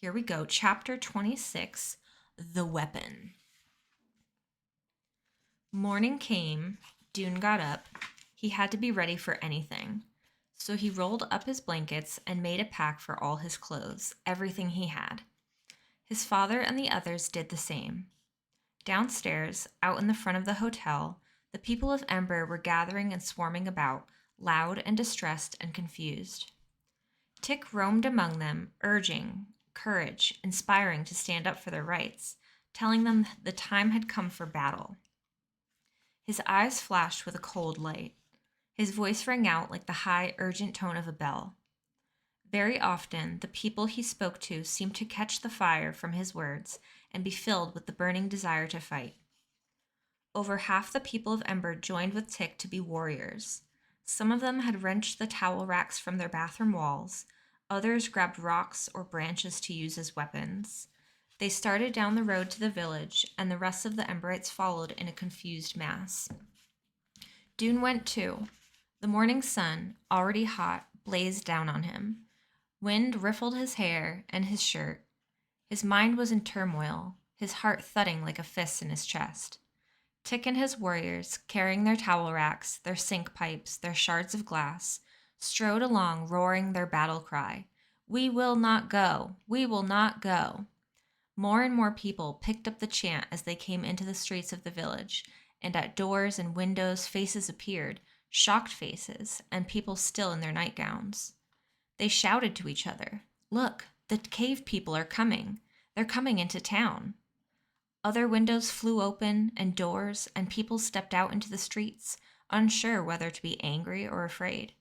Here we go. Chapter 26, The Weapon. Morning came. Dune got up. He had to be ready for anything. So he rolled up his blankets and made a pack for all his clothes, everything he had. His father and the others did the same. Downstairs, out in the front of the hotel, the people of Ember were gathering and swarming about, loud and distressed and confused. Tick roamed among them, urging courage, inspiring to stand up for their rights, telling them the time had come for battle. His eyes flashed with a cold light. His voice rang out like the high, urgent tone of a bell. Very often, the people he spoke to seemed to catch the fire from his words and be filled with the burning desire to fight. Over half the people of Ember joined with Tick to be warriors. Some of them had wrenched the towel racks from their bathroom walls. Others grabbed rocks or branches to use as weapons. They started down the road to the village, and the rest of the Emberites followed in a confused mass. Dune went too. The morning sun, already hot, blazed down on him. Wind riffled his hair and his shirt. His mind was in turmoil, his heart thudding like a fist in his chest. Tick and his warriors, carrying their towel racks, their sink pipes, their shards of glass, strode along roaring their battle cry, "We will not go! We will not go!" More and more people picked up the chant as they came into the streets of the village, and at doors and windows faces appeared, shocked faces, and people still in their nightgowns. They shouted to each other, "Look, the cave people are coming. They're coming into town." Other windows flew open, and doors, and people stepped out into the streets, unsure whether to be angry or afraid.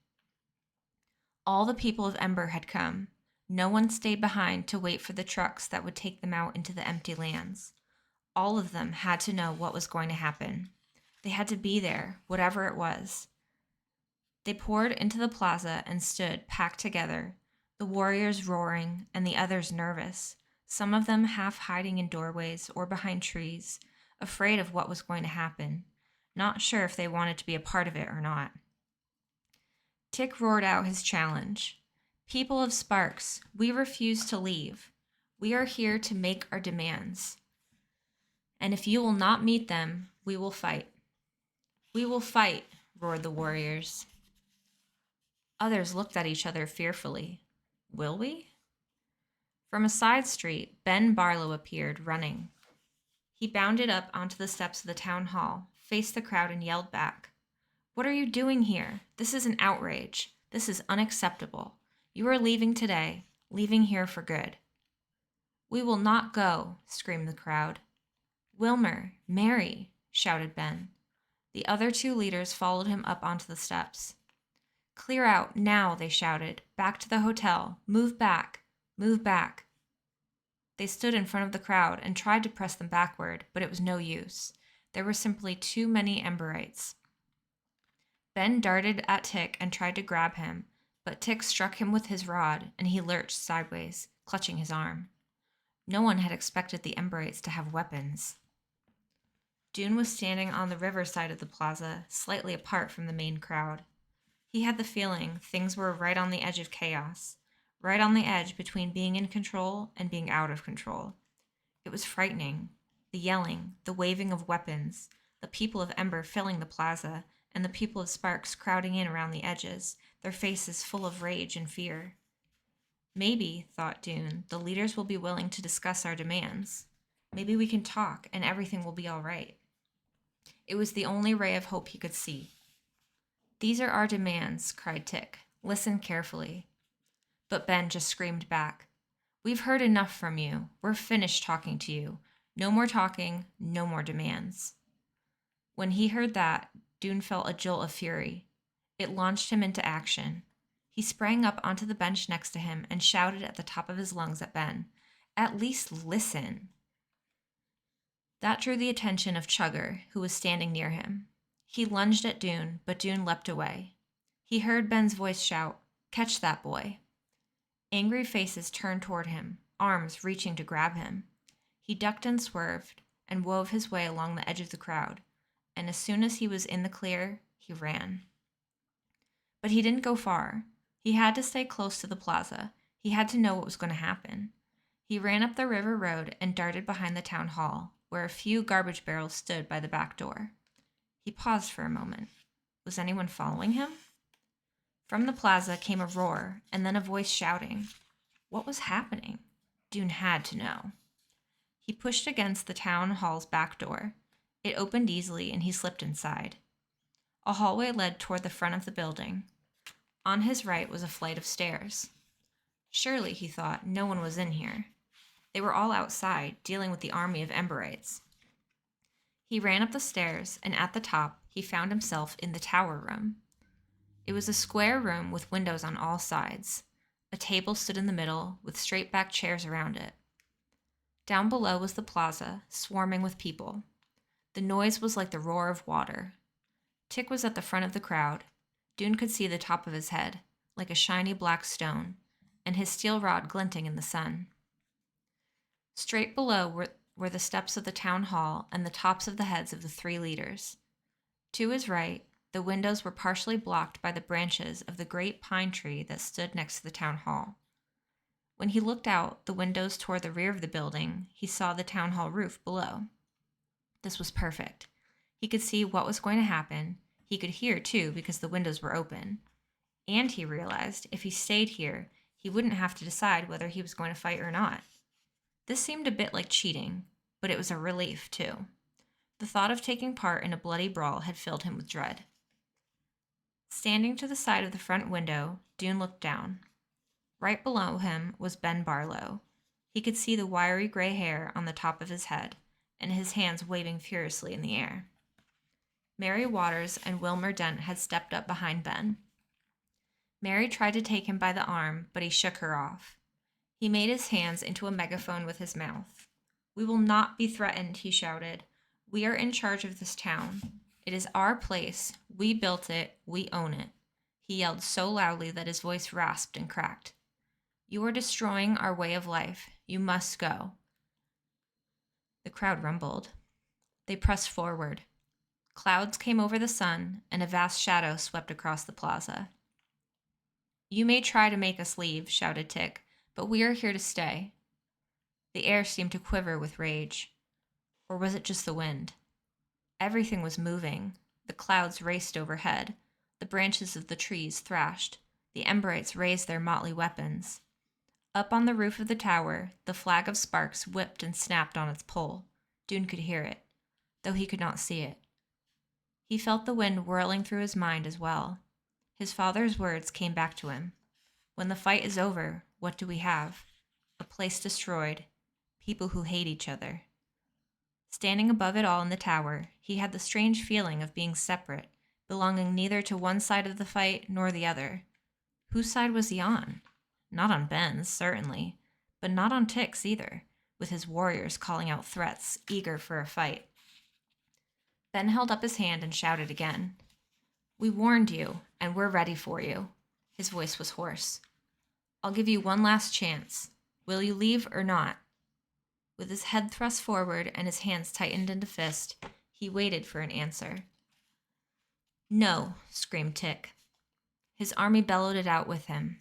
All the people of Ember had come. No one stayed behind to wait for the trucks that would take them out into the empty lands. All of them had to know what was going to happen. They had to be there, whatever it was. They poured into the plaza and stood packed together, the warriors roaring and the others nervous, some of them half hiding in doorways or behind trees, afraid of what was going to happen, not sure if they wanted to be a part of it or not. Tick roared out his challenge. "People of Sparks, we refuse to leave. We are here to make our demands. And if you will not meet them, we will fight." "We will fight," roared the warriors. Others looked at each other fearfully. "Will we?" From a side street, Ben Barlow appeared, running. He bounded up onto the steps of the town hall, faced the crowd, and yelled back, "What are you doing here? This is an outrage. This is unacceptable. You are leaving today, leaving here for good." "We will not go," screamed the crowd. "Wilmer, Mary," shouted Ben. The other two leaders followed him up onto the steps. "Clear out, now," they shouted. "Back to the hotel. Move back. Move back." They stood in front of the crowd and tried to press them backward, but it was no use. There were simply too many Emberites. Ben darted at Tick and tried to grab him, but Tick struck him with his rod, and he lurched sideways, clutching his arm. No one had expected the Emberites to have weapons. Dune was standing on the river side of the plaza, slightly apart from the main crowd. He had the feeling things were right on the edge of chaos, right on the edge between being in control and being out of control. It was frightening. The yelling, the waving of weapons, the people of Ember filling the plaza, and the people of Sparks crowding in around the edges, their faces full of rage and fear. Maybe, thought Dune, the leaders will be willing to discuss our demands. Maybe we can talk and everything will be all right. It was the only ray of hope he could see. "These are our demands," cried Tick. "Listen carefully." But Ben just screamed back, "We've heard enough from you. We're finished talking to you. No more talking, no more demands." When he heard that, Dune felt a jolt of fury. It launched him into action. He sprang up onto the bench next to him and shouted at the top of his lungs at Ben, "At least listen." That drew the attention of Chugger, who was standing near him. He lunged at Dune, but Dune leapt away. He heard Ben's voice shout, "Catch that boy." Angry faces turned toward him, arms reaching to grab him. He ducked and swerved and wove his way along the edge of the crowd, and as soon as he was in the clear, he ran. But he didn't go far. He had to stay close to the plaza. He had to know what was going to happen. He ran up the river road and darted behind the town hall, where a few garbage barrels stood by the back door. He paused for a moment. Was anyone following him? From the plaza came a roar and then a voice shouting. What was happening? Dune had to know. He pushed against the town hall's back door. It opened easily and he slipped inside. A hallway led toward the front of the building. On his right was a flight of stairs. Surely, he thought, no one was in here. They were all outside, dealing with the army of Emberites. He ran up the stairs, and at the top, he found himself in the tower room. It was a square room with windows on all sides. A table stood in the middle, with straight-backed chairs around it. Down below was the plaza, swarming with people. The noise was like the roar of water. Tick was at the front of the crowd. Dune could see the top of his head, like a shiny black stone, and his steel rod glinting in the sun. Straight below were the steps of the town hall and the tops of the heads of the 3 leaders. To his right, the windows were partially blocked by the branches of the great pine tree that stood next to the town hall. When he looked out the windows toward the rear of the building, he saw the town hall roof below. This was perfect. He could see what was going to happen. He could hear, too, because the windows were open. And he realized if he stayed here, he wouldn't have to decide whether he was going to fight or not. This seemed a bit like cheating, but it was a relief, too. The thought of taking part in a bloody brawl had filled him with dread. Standing to the side of the front window, Dune looked down. Right below him was Ben Barlow. He could see the wiry gray hair on the top of his head, and his hands waving furiously in the air. Mary Waters and Wilmer Dent had stepped up behind Ben. Mary tried to take him by the arm, but he shook her off. He made his hands into a megaphone with his mouth. We will not be threatened, he shouted. We are in charge of this town. It is our place. We built it. We own it. He yelled so loudly that his voice rasped and cracked. You are destroying our way of life. You must go. The crowd rumbled. They pressed forward. Clouds came over the sun, and a vast shadow swept across the plaza. You may try to make us leave, shouted Tick, but we are here to stay. The air seemed to quiver with rage. Or was it just the wind? Everything was moving. The clouds raced overhead. The branches of the trees thrashed. The Emberites raised their motley weapons. Up on the roof of the tower, the flag of sparks whipped and snapped on its pole. Dune could hear it, though he could not see it. He felt the wind whirling through his mind as well. His father's words came back to him. When the fight is over, what do we have? A place destroyed. People who hate each other. Standing above it all in the tower, he had the strange feeling of being separate, belonging neither to one side of the fight nor the other. Whose side was he on? Not on Ben's, certainly, but not on Tick's either, with his warriors calling out threats, eager for a fight. Ben held up his hand and shouted again. We warned you, and we're ready for you. His voice was hoarse. I'll give you one last chance. Will you leave or not? With his head thrust forward and his hands tightened into fist, he waited for an answer. No, screamed Tick. His army bellowed it out with him.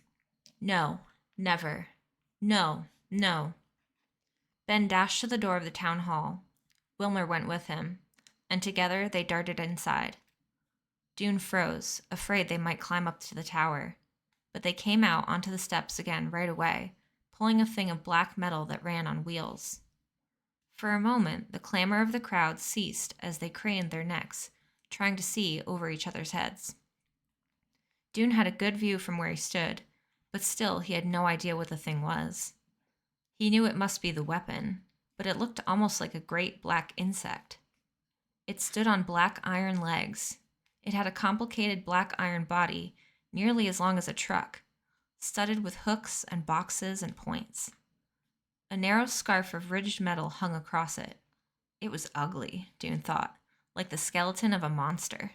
No, never. No, no. Ben dashed to the door of the town hall. Wilmer went with him, and together they darted inside. Dune froze, afraid they might climb up to the tower, but they came out onto the steps again right away, pulling a thing of black metal that ran on wheels. For a moment, the clamor of the crowd ceased as they craned their necks, trying to see over each other's heads. Dune had a good view from where he stood, but still he had no idea what the thing was. He knew it must be the weapon, but it looked almost like a great black insect. It stood on black iron legs. It had a complicated black iron body, nearly as long as a truck, studded with hooks and boxes and points. A narrow scarf of ridged metal hung across it. It was ugly, Dune thought, like the skeleton of a monster.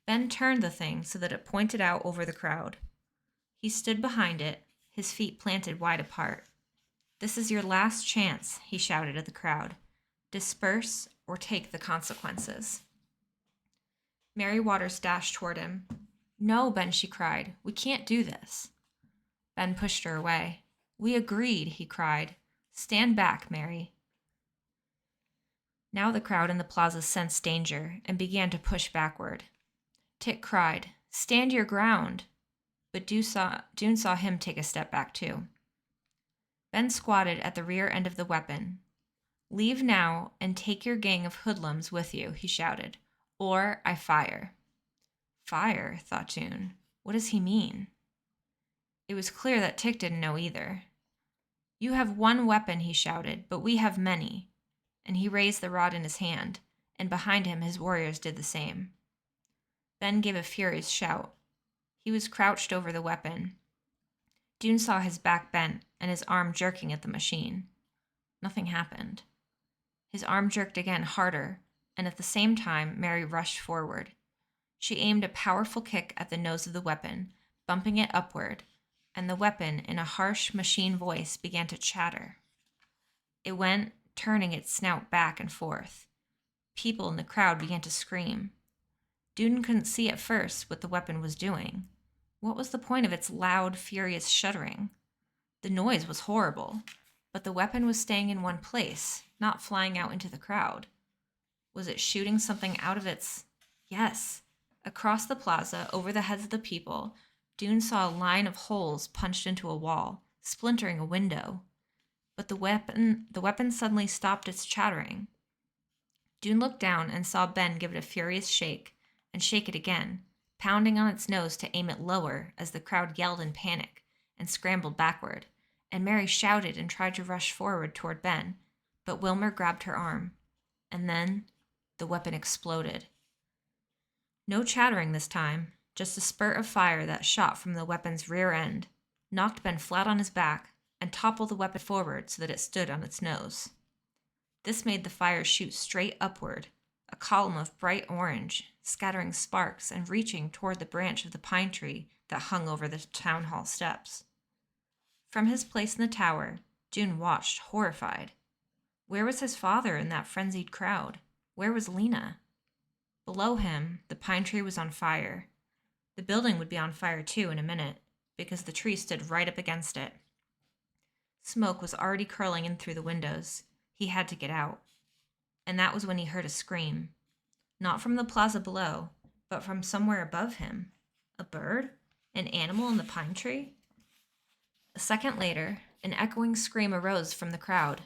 Ben turned the thing so that it pointed out over the crowd. He stood behind it, his feet planted wide apart. This is your last chance, he shouted at the crowd. Disperse or take the consequences. Mary Waters dashed toward him. No, Ben, she cried. We can't do this. Ben pushed her away. We agreed, he cried. Stand back, Mary. Now the crowd in the plaza sensed danger and began to push backward. Tit cried, Stand your ground! But June saw him take a step back too. Ben squatted at the rear end of the weapon. Leave now and take your gang of hoodlums with you, he shouted, or I fire. Fire, thought June. What does he mean? It was clear that Tit didn't know either. You have one weapon, he shouted, but we have many. And he raised the rod in his hand, and behind him his warriors did the same. Ben gave a furious shout. He was crouched over the weapon. June saw his back bent and his arm jerking at the machine. Nothing happened. His arm jerked again harder, and at the same time Mary rushed forward. She aimed a powerful kick at the nose of the weapon, bumping it upward, and the weapon, in a harsh machine voice, began to chatter. It went, turning its snout back and forth. People in the crowd began to scream. June couldn't see at first what the weapon was doing. What was the point of its loud, furious shuddering? The noise was horrible, but the weapon was staying in one place, not flying out into the crowd. Was it shooting something out of its... Yes. Across the plaza, over the heads of the people, June saw a line of holes punched into a wall, splintering a window. But the weapon suddenly stopped its chattering. June looked down and saw Ben give it a furious shake, and shake it again, pounding on its nose to aim it lower as the crowd yelled in panic and scrambled backward, and Mary shouted and tried to rush forward toward Ben, but Wilmer grabbed her arm. And then the weapon exploded. No chattering this time, just a spurt of fire that shot from the weapon's rear end, knocked Ben flat on his back, and toppled the weapon forward so that it stood on its nose. This made the fire shoot straight upward, a column of bright orange, scattering sparks and reaching toward the branch of the pine tree that hung over the town hall steps. From his place in the tower, June watched, horrified. Where was his father in that frenzied crowd? Where was Lena? Below him, the pine tree was on fire. The building would be on fire too in a minute, because the tree stood right up against it. Smoke was already curling in through the windows. He had to get out. And that was when he heard a scream. Not from the plaza below, but from somewhere above him. A bird? An animal in the pine tree? A second later, an echoing scream arose from the crowd.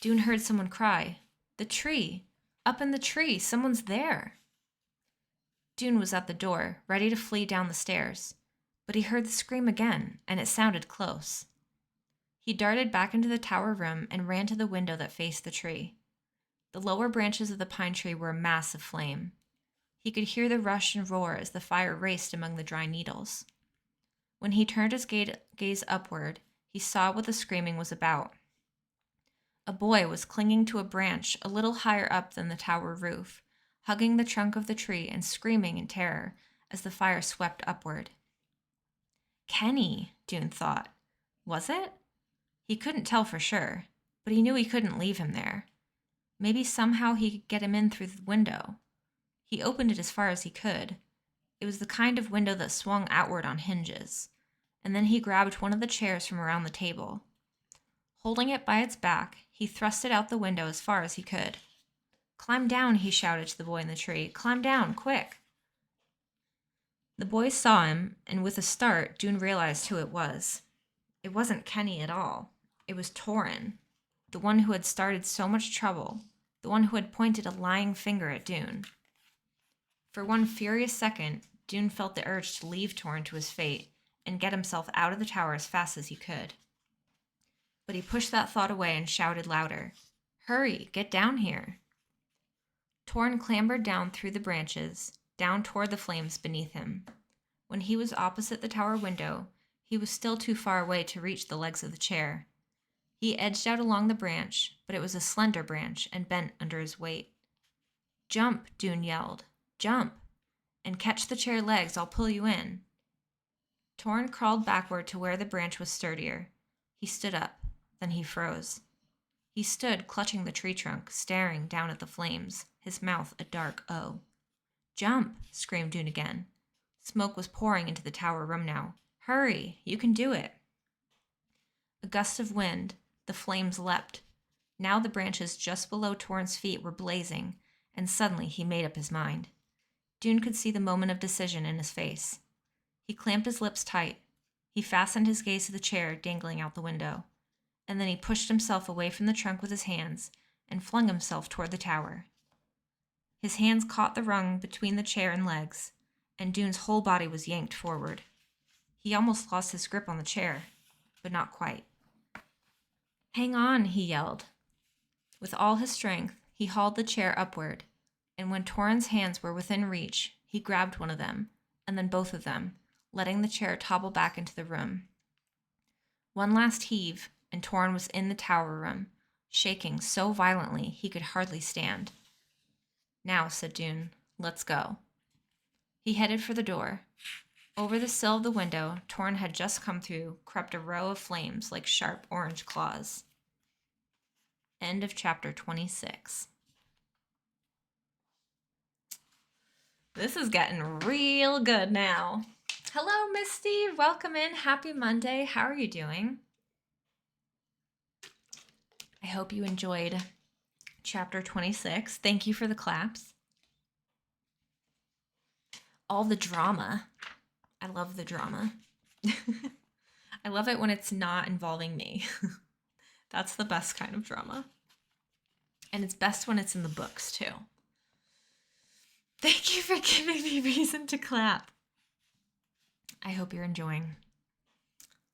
June heard someone cry, "The tree! Up in the tree! Someone's there!" June was at the door, ready to flee down the stairs, but he heard the scream again, and it sounded close. He darted back into the tower room and ran to the window that faced the tree. The lower branches of the pine tree were a mass of flame. He could hear the rush and roar as the fire raced among the dry needles. When he turned his gaze upward, he saw what the screaming was about. A boy was clinging to a branch a little higher up than the tower roof, hugging the trunk of the tree and screaming in terror as the fire swept upward. Kenny, June thought. Was it? He couldn't tell for sure, but he knew he couldn't leave him there. Maybe somehow he could get him in through the window. He opened it as far as he could. It was the kind of window that swung outward on hinges, and then he grabbed one of the chairs from around the table. Holding it by its back, he thrust it out the window as far as he could. "Climb down," he shouted to the boy in the tree. "Climb down, quick!" The boy saw him, and with a start, June realized who it was. It wasn't Kenny at all. It was Torin, the one who had started so much trouble, the one who had pointed a lying finger at June. For one furious second, June felt the urge to leave Torin to his fate and get himself out of the tower as fast as he could. But he pushed that thought away and shouted louder, "Hurry, get down here!" Torin clambered down through the branches, down toward the flames beneath him. When he was opposite the tower window, he was still too far away to reach the legs of the chair. He edged out along the branch, but it was a slender branch and bent under his weight. "Jump," June yelled. "Jump! And catch the chair legs, I'll pull you in." Torin crawled backward to where the branch was sturdier. He stood up, then he froze. He stood clutching the tree trunk, staring down at the flames, his mouth a dark O. "Jump!" screamed June again. Smoke was pouring into the tower room now. "Hurry! You can do it!" A gust of wind, the flames leapt. Now the branches just below Torrance' feet were blazing, and suddenly he made up his mind. Dune could see the moment of decision in his face. He clamped his lips tight. He fastened his gaze to the chair dangling out the window, and then he pushed himself away from the trunk with his hands and flung himself toward the tower. His hands caught the rung between the chair and legs, and Dune's whole body was yanked forward. He almost lost his grip on the chair, but not quite. "Hang on," he yelled. With all his strength, he hauled the chair upward, and when Torrance' hands were within reach, he grabbed one of them, and then both of them, letting the chair topple back into the room. One last heave, and Torrance was in the tower room, shaking so violently he could hardly stand. "Now," said Dune, "let's go." He headed for the door. Over the sill of the window Torrance had just come through crept a row of flames like sharp orange claws. End of chapter 26. This is getting real good now. Hello, Misty. Welcome in. Happy Monday. How are you doing? I hope you enjoyed chapter 26. Thank you for the claps. All the drama. I love the drama. I love it when it's not involving me. That's the best kind of drama. And it's best when it's in the books, too. Thank you for giving me reason to clap. I hope you're enjoying.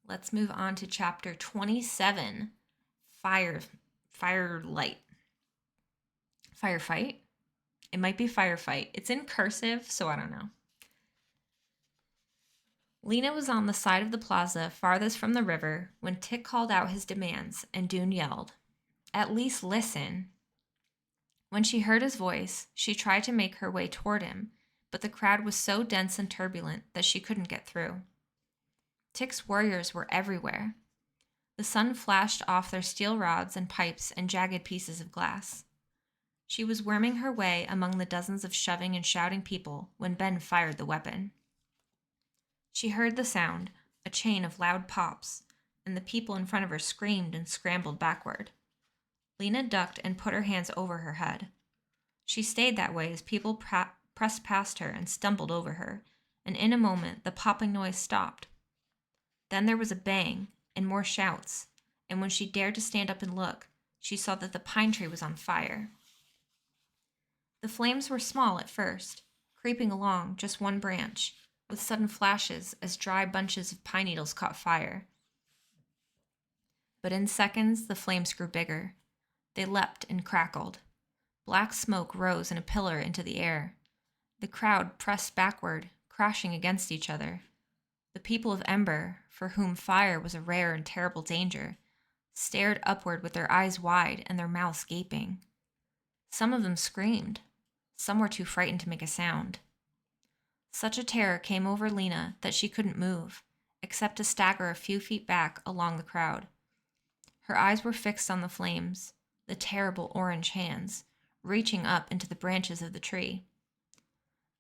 Let's move on to chapter 27, Firefight. It might be Firefight. It's in cursive, so I don't know. Lena was on the side of the plaza farthest from the river when Tick called out his demands, and Dune yelled, "At least listen." When she heard his voice, she tried to make her way toward him, but the crowd was so dense and turbulent that she couldn't get through. Tick's warriors were everywhere. The sun flashed off their steel rods and pipes and jagged pieces of glass. She was worming her way among the dozens of shoving and shouting people when Ben fired the weapon. She heard the sound, a chain of loud pops, and the people in front of her screamed and scrambled backward. Lena ducked and put her hands over her head. She stayed that way as people pressed past her and stumbled over her, and in a moment the popping noise stopped. Then there was a bang and more shouts, and when she dared to stand up and look, she saw that the pine tree was on fire. The flames were small at first, creeping along just one branch, with sudden flashes as dry bunches of pine needles caught fire. But in seconds, the flames grew bigger. They leapt and crackled. Black smoke rose in a pillar into the air. The crowd pressed backward, crashing against each other. The people of Ember, for whom fire was a rare and terrible danger, stared upward with their eyes wide and their mouths gaping. Some of them screamed. Some were too frightened to make a sound. Such a terror came over Lena that she couldn't move, except to stagger a few feet back along the crowd. Her eyes were fixed on the flames, the terrible orange hands, reaching up into the branches of the tree.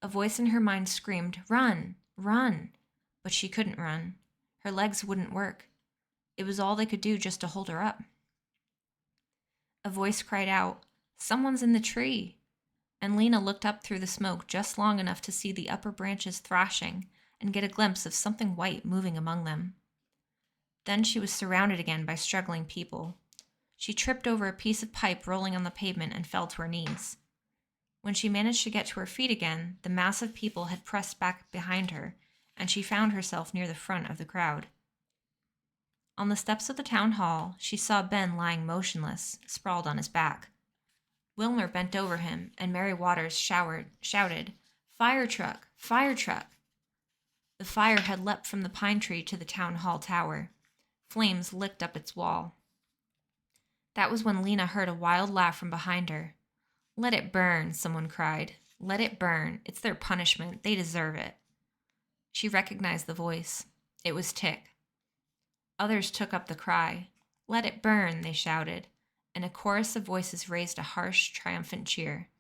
A voice in her mind screamed, "Run! Run!" But she couldn't run. Her legs wouldn't work. It was all they could do just to hold her up. A voice cried out, "Someone's in the tree!" And Lena looked up through the smoke just long enough to see the upper branches thrashing and get a glimpse of something white moving among them. Then she was surrounded again by struggling people. She tripped over a piece of pipe rolling on the pavement and fell to her knees. When she managed to get to her feet again, the mass of people had pressed back behind her, and she found herself near the front of the crowd. On the steps of the town hall, she saw Ben lying motionless, sprawled on his back. Wilmer bent over him, and Mary Waters shouted, "Fire truck! Fire truck!" The fire had leapt from the pine tree to the town hall tower. Flames licked up its wall. That was when Lena heard a wild laugh from behind her. "Let it burn," someone cried. "Let it burn. It's their punishment. They deserve it." She recognized the voice. It was Tick. Others took up the cry. "Let it burn," they shouted, and a chorus of voices raised a harsh, triumphant cheer.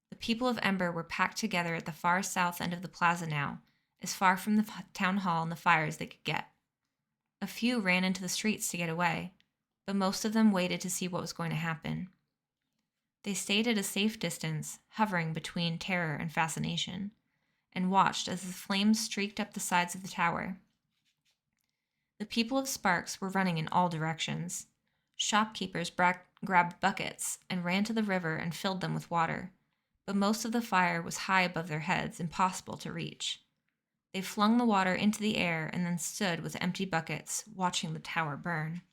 The people of Ember were packed together at the far south end of the plaza now, as far from the town hall and the fire as they could get. A few ran into the streets to get away, but most of them waited to see what was going to happen. They stayed at a safe distance, hovering between terror and fascination, and watched as the flames streaked up the sides of the tower. The people of Sparks were running in all directions. Shopkeepers grabbed buckets and ran to the river and filled them with water, but most of the fire was high above their heads, impossible to reach. They flung the water into the air and then stood with empty buckets, watching the tower burn.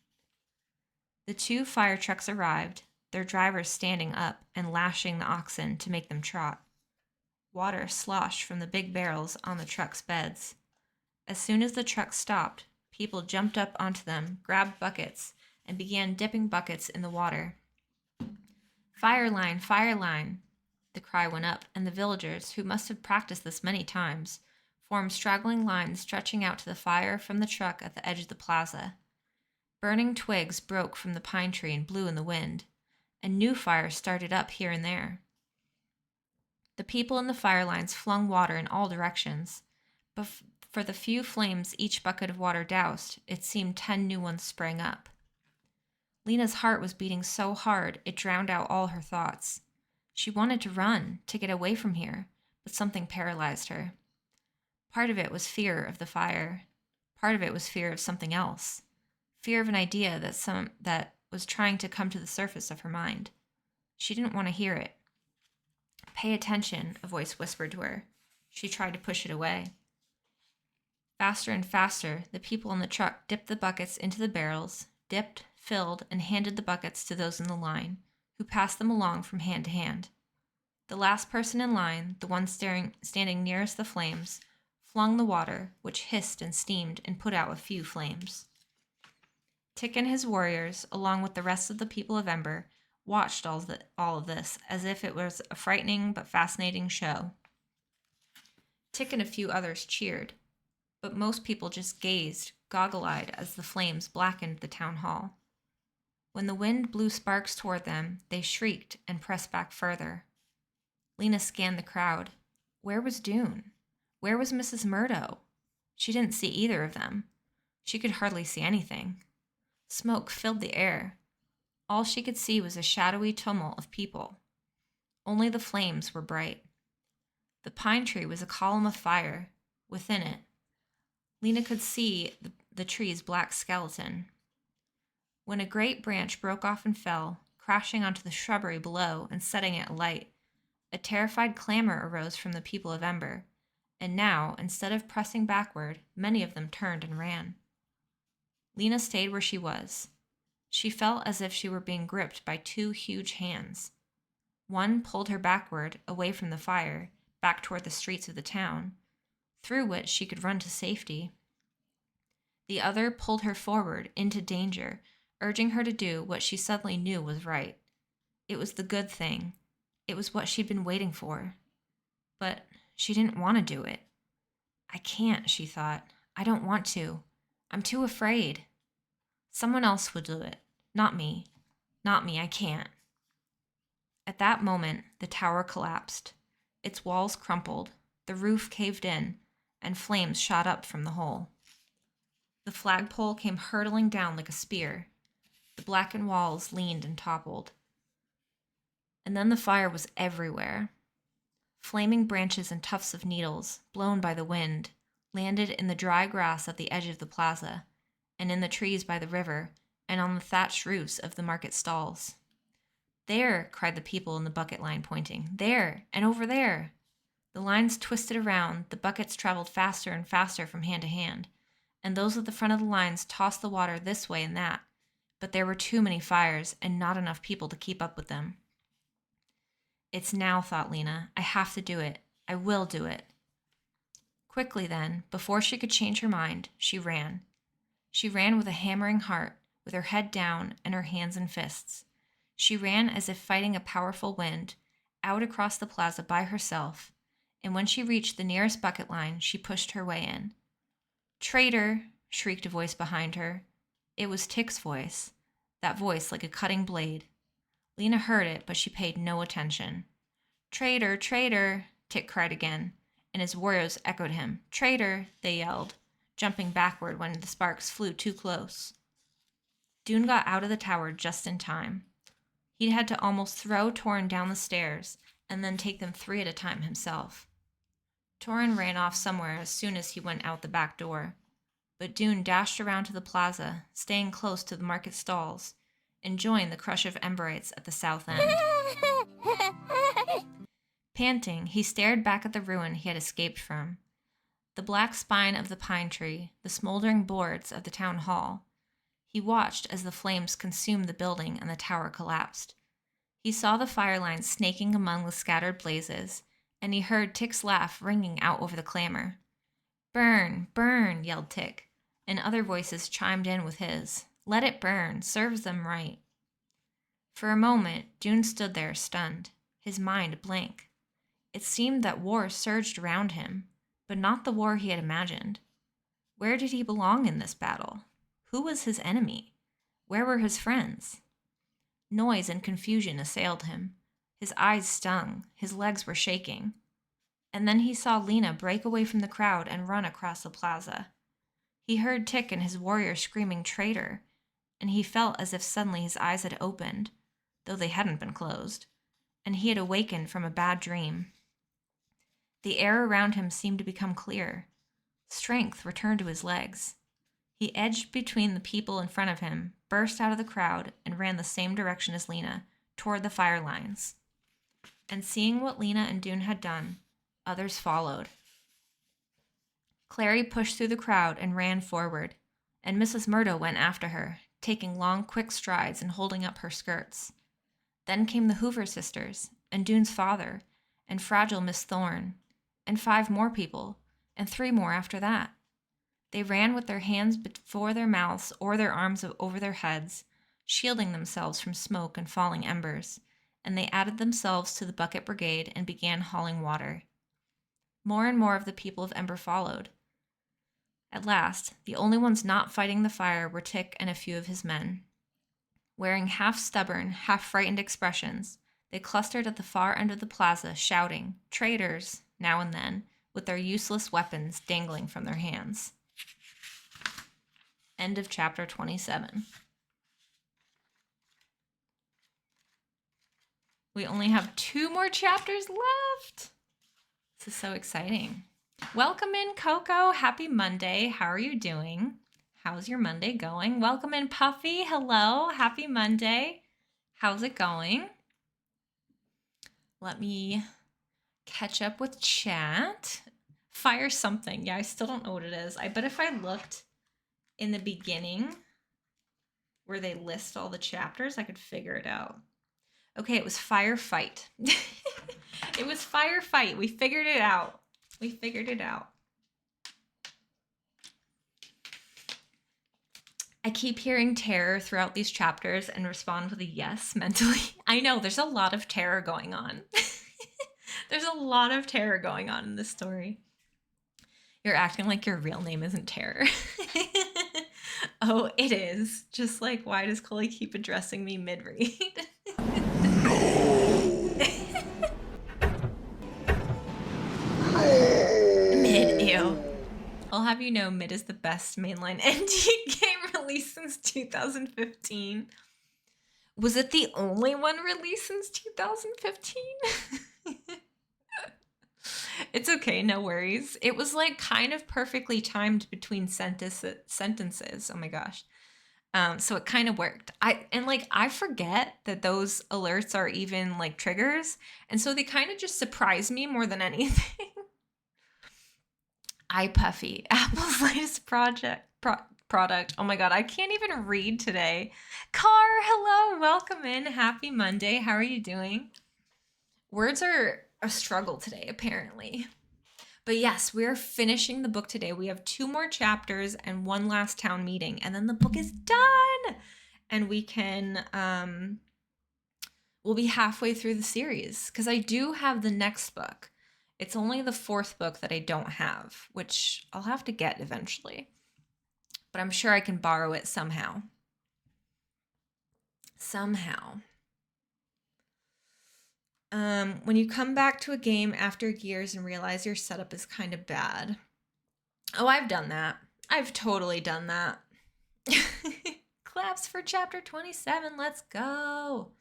The 2 fire trucks arrived, their drivers standing up and lashing the oxen to make them trot. Water sloshed from the big barrels on the trucks' beds. As soon as the trucks stopped, people jumped up onto them, grabbed buckets, and began dipping buckets in the water. "Fire line, fire line!" The cry went up, and the villagers, who must have practiced this many times, formed straggling lines stretching out to the fire from the truck at the edge of the plaza. Burning twigs broke from the pine tree and blew in the wind, and new fires started up here and there. The people in the fire lines flung water in all directions, but for the few flames each bucket of water doused, it seemed 10 new ones sprang up. Lena's heart was beating so hard it drowned out all her thoughts. She wanted to run, to get away from here, but something paralyzed her. Part of it was fear of the fire. Part of it was fear of something else. Fear of an idea that was trying to come to the surface of her mind. She didn't want to hear it. "Pay attention," a voice whispered to her. She tried to push it away. Faster and faster, the people in the truck dipped the buckets into the barrels, dipped, filled, and handed the buckets to those in the line, who passed them along from hand to hand. The last person in line, the one standing nearest the flames, flung the water, which hissed and steamed and put out a few flames. Tick and his warriors, along with the rest of the people of Ember, watched all of this as if it was a frightening but fascinating show. Tick and a few others cheered, but most people just gazed, goggle-eyed, as the flames blackened the town hall. When the wind blew sparks toward them, they shrieked and pressed back further. Lena scanned the crowd. Where was Dune? Where was Mrs. Murdo? She didn't see either of them. She could hardly see anything. Smoke filled the air. All she could see was a shadowy tumult of people. Only the flames were bright. The pine tree was a column of fire. Within it, Lena could see the tree's black skeleton. When a great branch broke off and fell, crashing onto the shrubbery below and setting it alight, a terrified clamor arose from the people of Ember, and now, instead of pressing backward, many of them turned and ran. Lena stayed where she was. She felt as if she were being gripped by 2 huge hands. One pulled her backward, away from the fire, back toward the streets of the town, through which she could run to safety. The other pulled her forward, into danger, urging her to do what she suddenly knew was right. It was the good thing. It was what she'd been waiting for. But she didn't want to do it. "I can't," she thought. "I don't want to. I'm too afraid. Someone else will do it. Not me. Not me. I can't." At that moment, the tower collapsed. Its walls crumpled, the roof caved in, and flames shot up from the hole. The flagpole came hurtling down like a spear. The blackened walls leaned and toppled. And then the fire was everywhere. Flaming branches and tufts of needles, blown by the wind, landed in the dry grass at the edge of the plaza, and in the trees by the river, and on the thatched roofs of the market stalls. "There!" cried the people in the bucket line, pointing. "There! And over there!" The lines twisted around, the buckets traveled faster and faster from hand to hand, and those at the front of the lines tossed the water this way and that, but there were too many fires and not enough people to keep up with them. "It's now," thought Lena. "I have to do it. I will do it." Quickly then, before she could change her mind, she ran. She ran with a hammering heart, with her head down and her hands in fists. She ran as if fighting a powerful wind, out across the plaza by herself, and when she reached the nearest bucket line, she pushed her way in. "Traitor!" shrieked a voice behind her. It was Tick's voice, that voice like a cutting blade. Lena heard it, but she paid no attention. "Traitor! Traitor!" Tick cried again, and his warriors echoed him. "Traitor!" they yelled. jumping backward when the sparks flew too close. Dune got out of the tower just in time. He'd had to almost throw Torin down the stairs and then take them 3 at a time himself. Torin ran off somewhere as soon as he went out the back door, but Dune dashed around to the plaza, staying close to the market stalls, enjoying the crush of emberites at the south end. Panting, he stared back at the ruin he had escaped from. The black spine of the pine tree, the smoldering boards of the town hall. He watched as the flames consumed the building and the tower collapsed. He saw the fire lines snaking among the scattered blazes, and he heard Tick's laugh ringing out over the clamor. "Burn, burn," yelled Tick, and other voices chimed in with his. "Let it burn, serves them right." For a moment, Dune stood there stunned, his mind blank. It seemed that war surged around him, but not the war he had imagined. Where did he belong in this battle? Who was his enemy? Where were his friends? Noise and confusion assailed him. His eyes stung, his legs were shaking. And then he saw Lena break away from the crowd and run across the plaza. He heard Tick and his warrior screaming "traitor," and he felt as if suddenly his eyes had opened, though they hadn't been closed, and he had awakened from a bad dream. The air around him seemed to become clear. Strength returned to his legs. He edged between the people in front of him, burst out of the crowd, and ran the same direction as Lena, toward the fire lines. And seeing what Lena and Dune had done, others followed. Clary pushed through the crowd and ran forward, and Mrs. Murdo went after her, taking long, quick strides and holding up her skirts. Then came the Hoover sisters, and Dune's father, and fragile Miss Thorne, and 5 more people, and 3 more after that. They ran with their hands before their mouths or their arms over their heads, shielding themselves from smoke and falling embers, and they added themselves to the bucket brigade and began hauling water. More and more of the people of Ember followed. At last, the only ones not fighting the fire were Tick and a few of his men. Wearing half-stubborn, half-frightened expressions, they clustered at the far end of the plaza, shouting, "Traitors," now and then, with their useless weapons dangling from their hands. End of chapter 27. We only have 2 more chapters left. This is so exciting. Welcome in, Coco. Happy Monday. How are you doing? How's your Monday going? Welcome in, Puffy. Hello. Happy Monday. How's it going? Let me catch up with chat. Fire something. Yeah, I still don't know what it is. I bet if I looked in the beginning where they list all the chapters, I could figure it out. Okay, it was firefight. It was firefight. We figured it out. We figured it out. I keep hearing terror throughout these chapters and respond with a yes mentally. I know, there's a lot of terror going on. There's a lot of terror going on in this story. You're acting like your real name isn't Terror. Oh, it is. Just like, why does Colie keep addressing me mid-read? Mid, ew. I'll have you know Mid is the best mainline ND game released since 2015. Was it the only one released since 2015? It's okay, no worries. It was like kind of perfectly timed between sentences. Oh my gosh. So it kind of worked. I forget that those alerts are even like triggers, and so they kind of just surprise me more than anything. iPuffy, Apple's latest product. Oh my god, I can't even read today. Car, hello, welcome in. Happy Monday. How are you doing? Words are a struggle today, apparently. But yes, we're finishing the book today. We have 2 more chapters and 1 last town meeting, and then the book is done. And we can, we'll be halfway through the series, because I do have the next book. It's only the 4th book that I don't have, which I'll have to get eventually. But I'm sure I can borrow it somehow. When you come back to a game after years and realize your setup is kind of bad. Oh, I've done that. I've totally done that. Claps for chapter 27. Let's go.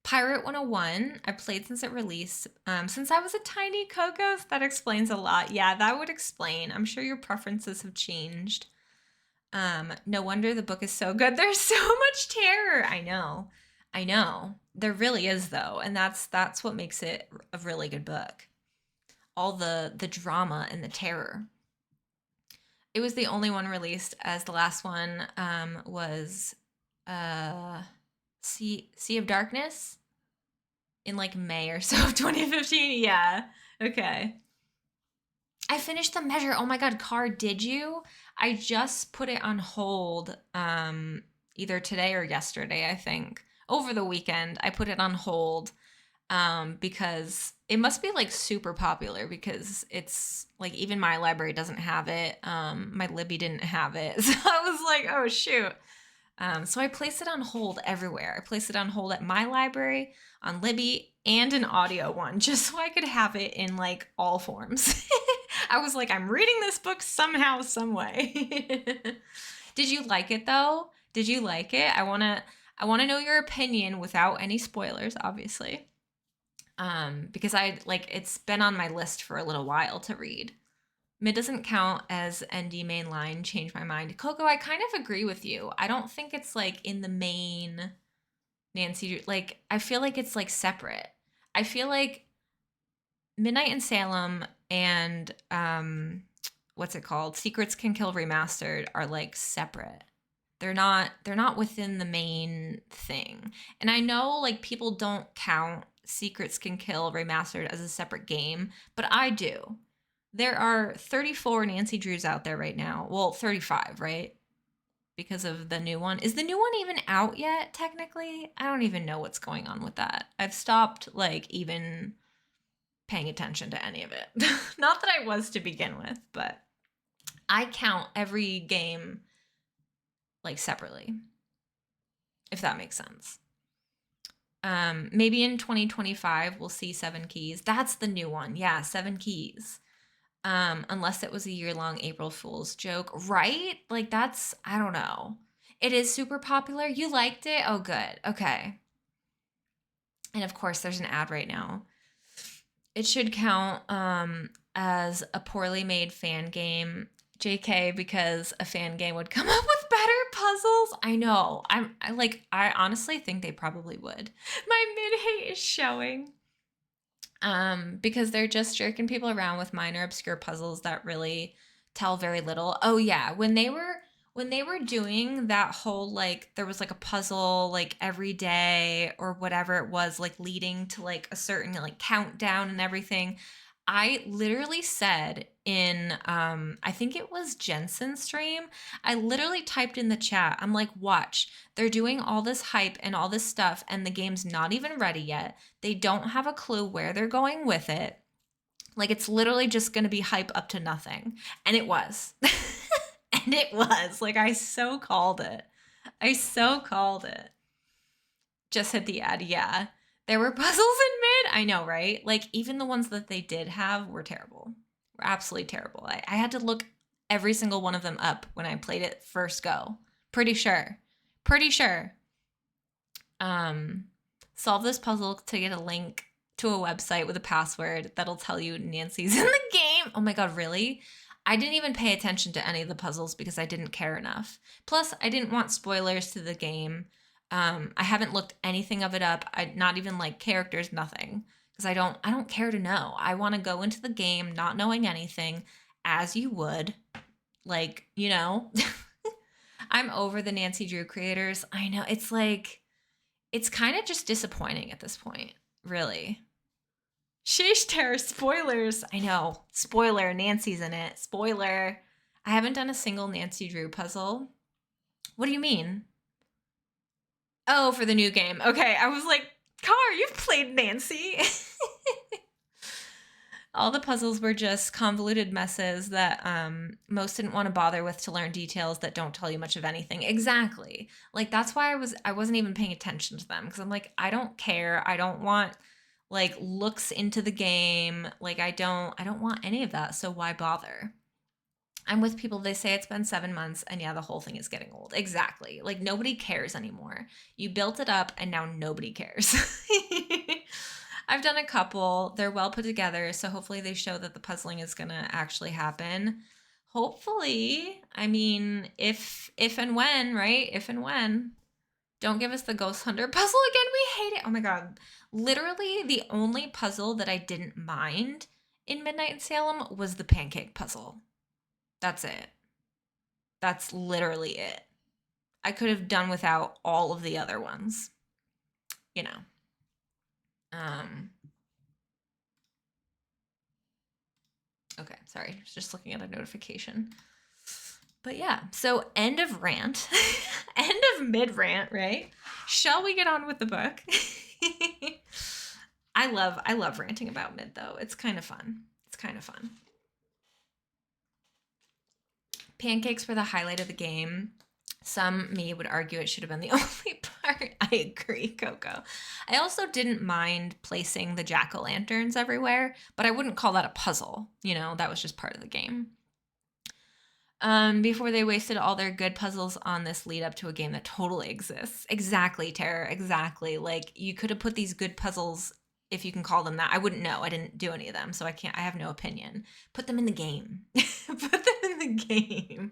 Pirate 101. I played since it released. Since I was a tiny Cocos, that explains a lot. Yeah, that would explain. I'm sure your preferences have changed. No wonder the book is so good. There's so much terror. I know. There really is though, and that's what makes it a really good book. All the drama and the terror. It was the only one released, as the last one was Sea of Darkness in like May or so of 2015. Yeah. Okay. I finished The Measure. Oh my god, Car, did you? I just put it on hold either today or yesterday, I think. Over the weekend, I put it on hold because it must be like super popular, because it's like even my library doesn't have it. My Libby didn't have it. So I was like, oh shoot. So I placed it on hold everywhere. I placed it on hold at my library, on Libby, and an audio one, just so I could have it in like all forms. I was like, I'm reading this book somehow, some way. Did you like it though? Did you like it? I wanna know your opinion without any spoilers, obviously. Because it's been on my list for a little while to read. Mid doesn't count as ND mainline. Change my mind. Coco, I kind of agree with you. I don't think it's like in the main Nancy. Like, I feel like it's like separate. I feel like Midnight in Salem and what's it called? Secrets Can Kill Remastered are like separate. They're not within the main thing. And I know like people don't count Secrets Can Kill Remastered as a separate game, but I do. There are 34 Nancy Drews out there right now. Well, 35, right? Because of the new one. Is the new one even out yet, technically? I don't even know what's going on with that. I've stopped, like, even paying attention to any of it. Not that I was to begin with, but I count every game, like, separately. If that makes sense. Maybe in 2025, we'll see 7 Keys. That's the new one. Yeah, 7 Keys. Unless it was a year-long April Fool's joke, right? Like that's, I don't know. It is super popular. You liked it? Oh, good. Okay. And of course, there's an ad right now. It should count as a poorly made fan game, JK, because a fan game would come up with better puzzles. I know. I honestly think they probably would. My mid-hate is showing. Because they're just jerking people around with minor obscure puzzles that really tell very little. Oh yeah, when they were doing that whole like there was like a puzzle like every day or whatever it was, like leading to like a certain like countdown and everything. I literally said in I think it was Jensen's stream, I literally typed in the chat, I'm like, watch, they're doing all this hype and all this stuff and the game's not even ready yet. They don't have a clue where they're going with it. Like it's literally just going to be hype up to nothing. And it was. And it was. Like I so called it. Just hit the ad, yeah. There were puzzles in mid. I know, right? Like, even the ones that they did have were terrible. Were absolutely terrible. I had to look every single one of them up when I played it first go. Pretty sure. Solve this puzzle to get a link to a website with a password that'll tell you Nancy's in the game. Oh my god, really? I didn't even pay attention to any of the puzzles because I didn't care enough. Plus, I didn't want spoilers to the game. I haven't looked anything of it up. Not even like characters, nothing. Because I don't care to know. I want to go into the game not knowing anything, as you would. Like, you know. I'm over the Nancy Drew creators. I know. It's like, it's kind of just disappointing at this point. Really. Sheesh, Terror, spoilers. I know. Spoiler, Nancy's in it. Spoiler. I haven't done a single Nancy Drew puzzle. What do you mean? Oh, for the new game. Okay, I was like, Car, you've played Nancy. All the puzzles were just convoluted messes that most didn't want to bother with to learn details that don't tell you much of anything. Exactly. Like that's why I wasn't even paying attention to them, because I'm like, I don't care. I don't want like looks into the game. Like I don't want any of that. So why bother? I'm with people, they say it's been 7 months, and yeah, the whole thing is getting old. Exactly. Like, nobody cares anymore. You built it up, and now nobody cares. I've done a couple. They're well put together, so hopefully they show that the puzzling is going to actually happen. Hopefully. I mean, if and when, right? If and when. Don't give us the Ghost Hunter puzzle again. We hate it. Oh my God. Literally, the only puzzle that I didn't mind in Midnight in Salem was the pancake puzzle. That's it. That's literally it. I could have done without all of the other ones. You know. Okay, sorry. I was just looking at a notification. But yeah, so end of rant. End of mid-rant, right? Shall we get on with the book? I love ranting about mid, though. It's kind of fun. It's kind of fun. Pancakes were the highlight of the game. Some me would argue it should have been the only part. I agree, Coco. I also didn't mind placing the jack-o'-lanterns everywhere, but I wouldn't call that a puzzle. You know, that was just part of the game. Before they wasted all their good puzzles on this lead up to a game that totally exists. Exactly, Tara, exactly. Like, you could have put these good puzzles, if you can call them that. I wouldn't know. I didn't do any of them, so I have no opinion. Put them in the game. Put them in the game.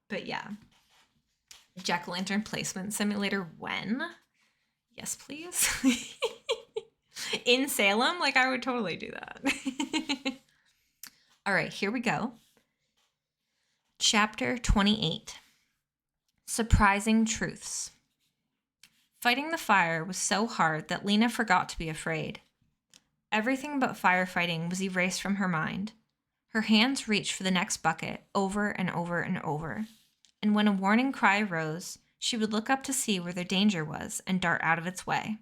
But yeah. Jack-o'-lantern placement simulator when? Yes, please. In Salem? Like, I would totally do that. All right, here we go. Chapter 28. Surprising Truths. Fighting the fire was so hard that Lena forgot to be afraid. Everything but firefighting was erased from her mind. Her hands reached for the next bucket over and over and over. And when a warning cry arose, she would look up to see where the danger was and dart out of its way.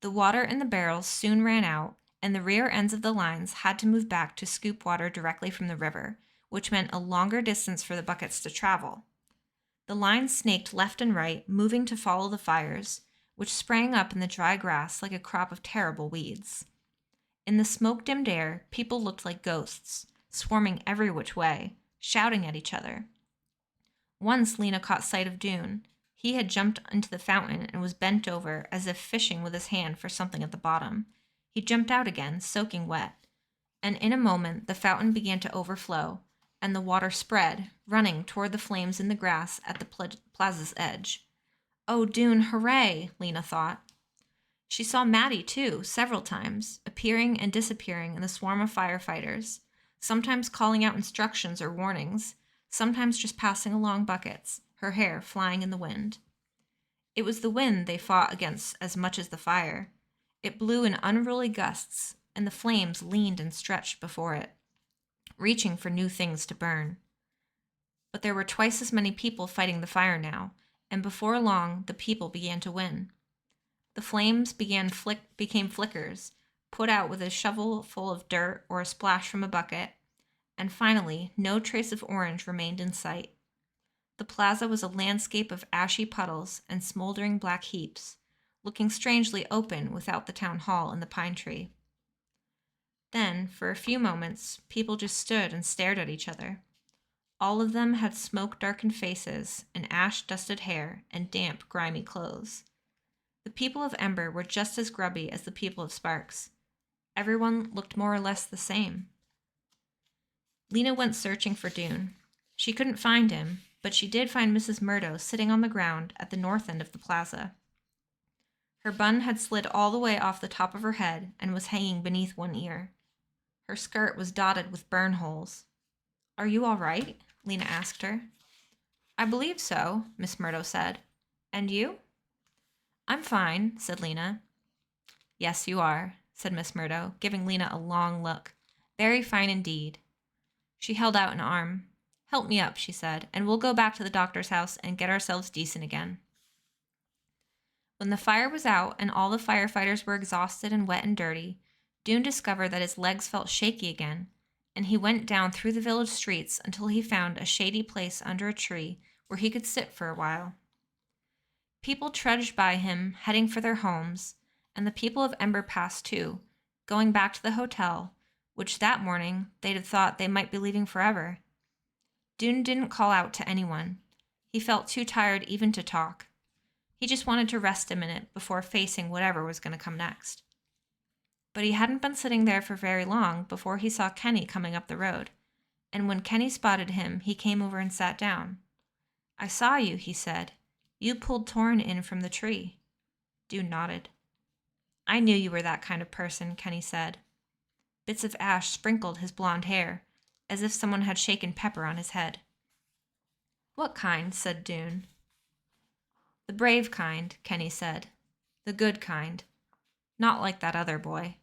The water in the barrels soon ran out, and the rear ends of the lines had to move back to scoop water directly from the river, which meant a longer distance for the buckets to travel. The lines snaked left and right, moving to follow the fires, which sprang up in the dry grass like a crop of terrible weeds. In the smoke-dimmed air, people looked like ghosts, swarming every which way, shouting at each other. Once Lena caught sight of Dune. He had jumped into the fountain and was bent over as if fishing with his hand for something at the bottom. He jumped out again, soaking wet, and in a moment the fountain began to overflow, and the water spread, running toward the flames in the grass at the plaza's edge. Oh, Dune, hooray, Lena thought. She saw Maddie, too, several times, appearing and disappearing in the swarm of firefighters, sometimes calling out instructions or warnings, sometimes just passing along buckets, her hair flying in the wind. It was the wind they fought against as much as the fire. It blew in unruly gusts, and the flames leaned and stretched before it, reaching for new things to burn. But there were twice as many people fighting the fire now, and before long the people began to win. The flames became flickers, put out with a shovel full of dirt or a splash from a bucket, and finally no trace of orange remained in sight. The plaza was a landscape of ashy puddles and smoldering black heaps, looking strangely open without the town hall and the pine tree. Then, for a few moments, people just stood and stared at each other. All of them had smoke-darkened faces and ash-dusted hair and damp, grimy clothes. The people of Ember were just as grubby as the people of Sparks. Everyone looked more or less the same. Lena went searching for Dune. She couldn't find him, but she did find Mrs. Murdo sitting on the ground at the north end of the plaza. Her bun had slid all the way off the top of her head and was hanging beneath one ear. Her skirt was dotted with burn holes. "Are you all right?" Lena asked her. "I believe so," Miss Murdo said. "And you?" "I'm fine," said Lena. "Yes, you are," said Miss Murdo, giving Lena a long look. "Very fine indeed." She held out an arm. "Help me up," she said, "and we'll go back to the doctor's house and get ourselves decent again." When the fire was out and all the firefighters were exhausted and wet and dirty, Dune discovered that his legs felt shaky again, and he went down through the village streets until he found a shady place under a tree where he could sit for a while. People trudged by him, heading for their homes, and the people of Ember passed too, going back to the hotel, which that morning they'd have thought they might be leaving forever. Dune didn't call out to anyone. He felt too tired even to talk. He just wanted to rest a minute before facing whatever was going to come next. But he hadn't been sitting there for very long before he saw Kenny coming up the road, and when Kenny spotted him, he came over and sat down. "I saw you," he said. "You pulled Torn in from the tree." Dune nodded. "I knew you were that kind of person," Kenny said. Bits of ash sprinkled his blonde hair, as if someone had shaken pepper on his head. "What kind?" said Dune. "The brave kind," Kenny said. "The good kind. Not like that other boy."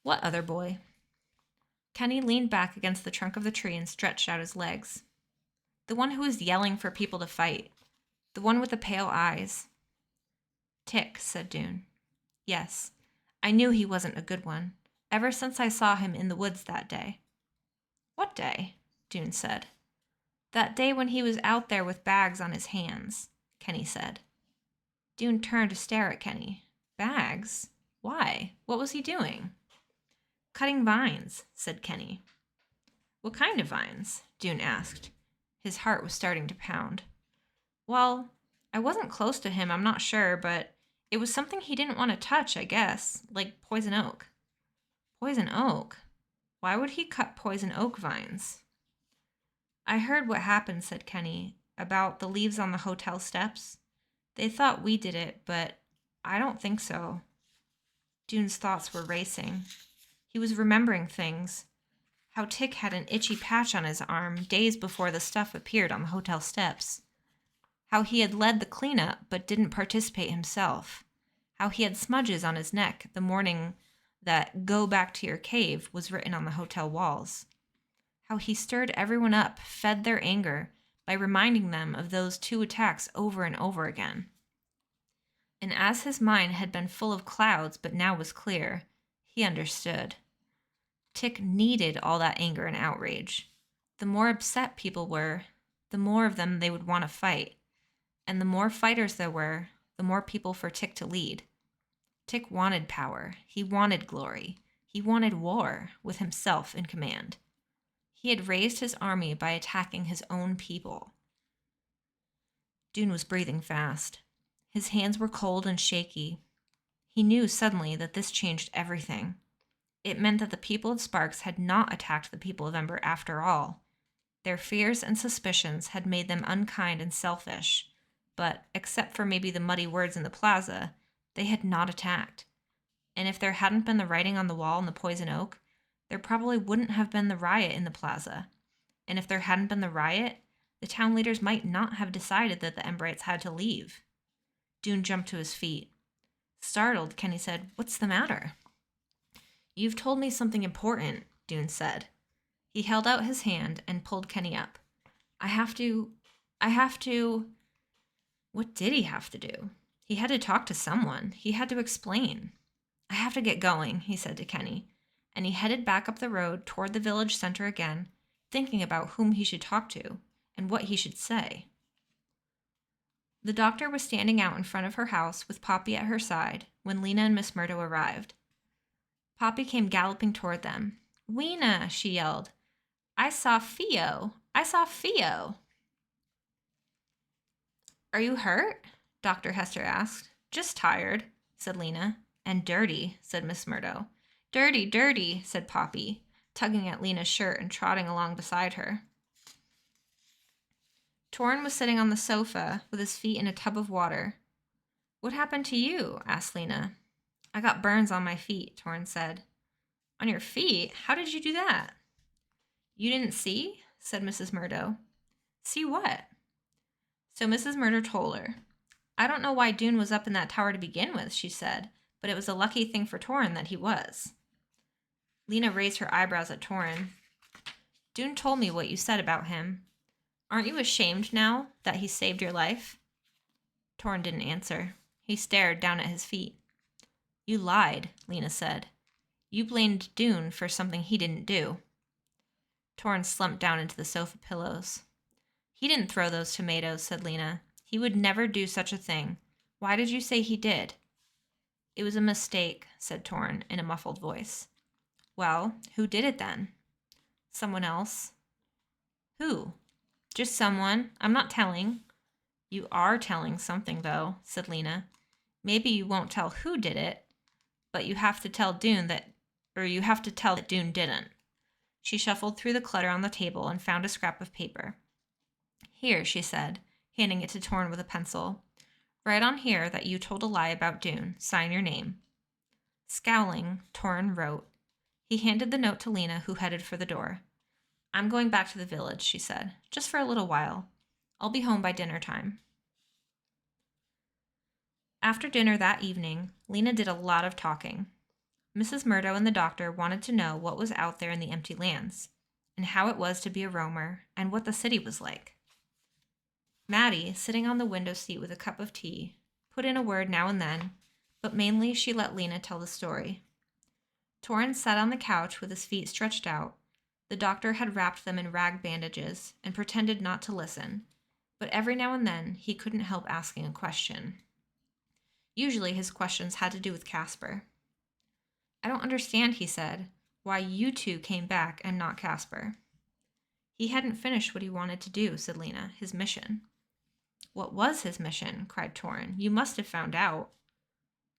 "What other boy?" Kenny leaned back against the trunk of the tree and stretched out his legs. "The one who was yelling for people to fight. The one with the pale eyes." "Tick," said Dune. "Yes, I knew he wasn't a good one, ever since I saw him in the woods that day." "What day?" Dune said. "That day when he was out there with bags on his hands," Kenny said. Dune turned to stare at Kenny. "Bags? Why? What was he doing?" "Cutting vines," said Kenny. "What kind of vines?" Dune asked. His heart was starting to pound. "Well, I wasn't close to him, I'm not sure, but it was something he didn't want to touch, I guess, like poison oak." "Poison oak? Why would he cut poison oak vines?" "I heard what happened," said Kenny, "about the leaves on the hotel steps. They thought we did it, but I don't think so." Dune's thoughts were racing. He was remembering things. How Tick had an itchy patch on his arm days before the stuff appeared on the hotel steps. How he had led the cleanup but didn't participate himself. How he had smudges on his neck the morning that "Go back to your cave" was written on the hotel walls. How he stirred everyone up, fed their anger, by reminding them of those 2 attacks over and over again. And as his mind had been full of clouds but now was clear, he understood. Tick needed all that anger and outrage. The more upset people were, the more of them they would want to fight. And the more fighters there were, the more people for Tick to lead. Tick wanted power. He wanted glory. He wanted war, with himself in command. He had raised his army by attacking his own people. Dune was breathing fast. His hands were cold and shaky. He knew suddenly that this changed everything. It meant that the people of Sparks had not attacked the people of Ember after all. Their fears and suspicions had made them unkind and selfish, but, except for maybe the muddy words in the plaza, they had not attacked. And if there hadn't been the writing on the wall in the poison oak, there probably wouldn't have been the riot in the plaza. And if there hadn't been the riot, the town leaders might not have decided that the Emberites had to leave. Dune jumped to his feet. Startled, Kenny said, "What's the matter?" "You've told me something important," Dune said. He held out his hand and pulled Kenny up. I have to... What did he have to do? He had to talk to someone. He had to explain. "I have to get going," he said to Kenny, and he headed back up the road toward the village center again, thinking about whom he should talk to and what he should say. The doctor was standing out in front of her house with Poppy at her side when Lena and Miss Murdo arrived. Poppy came galloping toward them. "Weena," she yelled. I saw Fio. I saw Fio." "Are you hurt?" Dr. Hester asked. "Just tired," said Lena. "And dirty," said Miss Murdo. "Dirty, dirty," said Poppy, tugging at Lena's shirt and trotting along beside her. Torn was sitting on the sofa with his feet in a tub of water. "What happened to you?" asked Lena. "I got burns on my feet," Torn said. "On your feet? How did you do that?" "You didn't see?" said Mrs. Murdo. "See what?" So Mrs. Murdo told her. "I don't know why Dune was up in that tower to begin with," she said, "but it was a lucky thing for Torrin that he was." Lena raised her eyebrows at Torrin. "Dune told me what you said about him. Aren't you ashamed now that he saved your life?" Torrin didn't answer. He stared down at his feet. "You lied," Lena said. "You blamed Dune for something he didn't do." Torrin slumped down into the sofa pillows. "He didn't throw those tomatoes," said Lena. "He would never do such a thing. Why did you say he did?" "It was a mistake," said Torrin in a muffled voice. "Well, who did it then?" "Someone else." Who? Just someone. I'm not telling. You are telling something, though, said Lena. Maybe you won't tell who did it, but you have to tell Dune that, or you have to tell that Dune didn't. She shuffled through the clutter on the table and found a scrap of paper. Here, she said, handing it to Torn with a pencil. Write on here that you told a lie about Dune. Sign your name. Scowling, Torn wrote. He handed the note to Lena, who headed for the door. I'm going back to the village, she said, just for a little while. I'll be home by dinner time. After dinner that evening, Lena did a lot of talking. Mrs. Murdo and the doctor wanted to know what was out there in the empty lands, and how it was to be a roamer, and what the city was like. Maddie, sitting on the window seat with a cup of tea, put in a word now and then, but mainly she let Lena tell the story. Torrance sat on the couch with his feet stretched out. The doctor had wrapped them in rag bandages and pretended not to listen, but every now and then he couldn't help asking a question. Usually his questions had to do with Casper. I don't understand, he said, why you two came back and not Casper. He hadn't finished what he wanted to do, said Lena, his mission. What was his mission? Cried Torrin. You must have found out.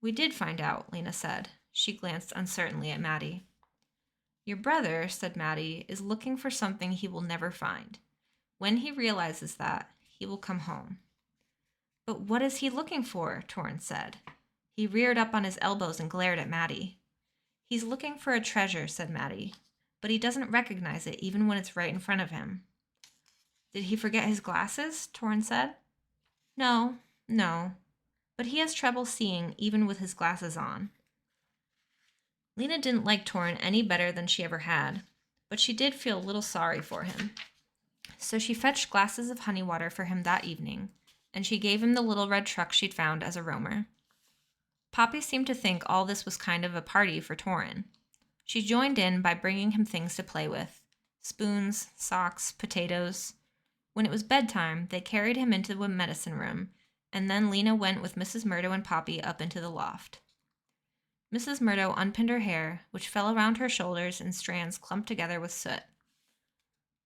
We did find out, Lena said. She glanced uncertainly at Maddie. Your brother, said Maddie, is looking for something he will never find. When he realizes that, he will come home. But what is he looking for? Torrance said. He reared up on his elbows and glared at Maddie. He's looking for a treasure, said Maddie, but he doesn't recognize it even when it's right in front of him. Did he forget his glasses? Torrance said. No, but he has trouble seeing even with his glasses on. Lena didn't like Torrin any better than she ever had, but she did feel a little sorry for him. So she fetched glasses of honey water for him that evening, and she gave him the little red truck she'd found as a roamer. Poppy seemed to think all this was kind of a party for Torrin. She joined in by bringing him things to play with. Spoons, socks, potatoes. When it was bedtime, they carried him into the medicine room, and then Lena went with Mrs. Murdo and Poppy up into the loft. Mrs. Murdo unpinned her hair, which fell around her shoulders in strands clumped together with soot.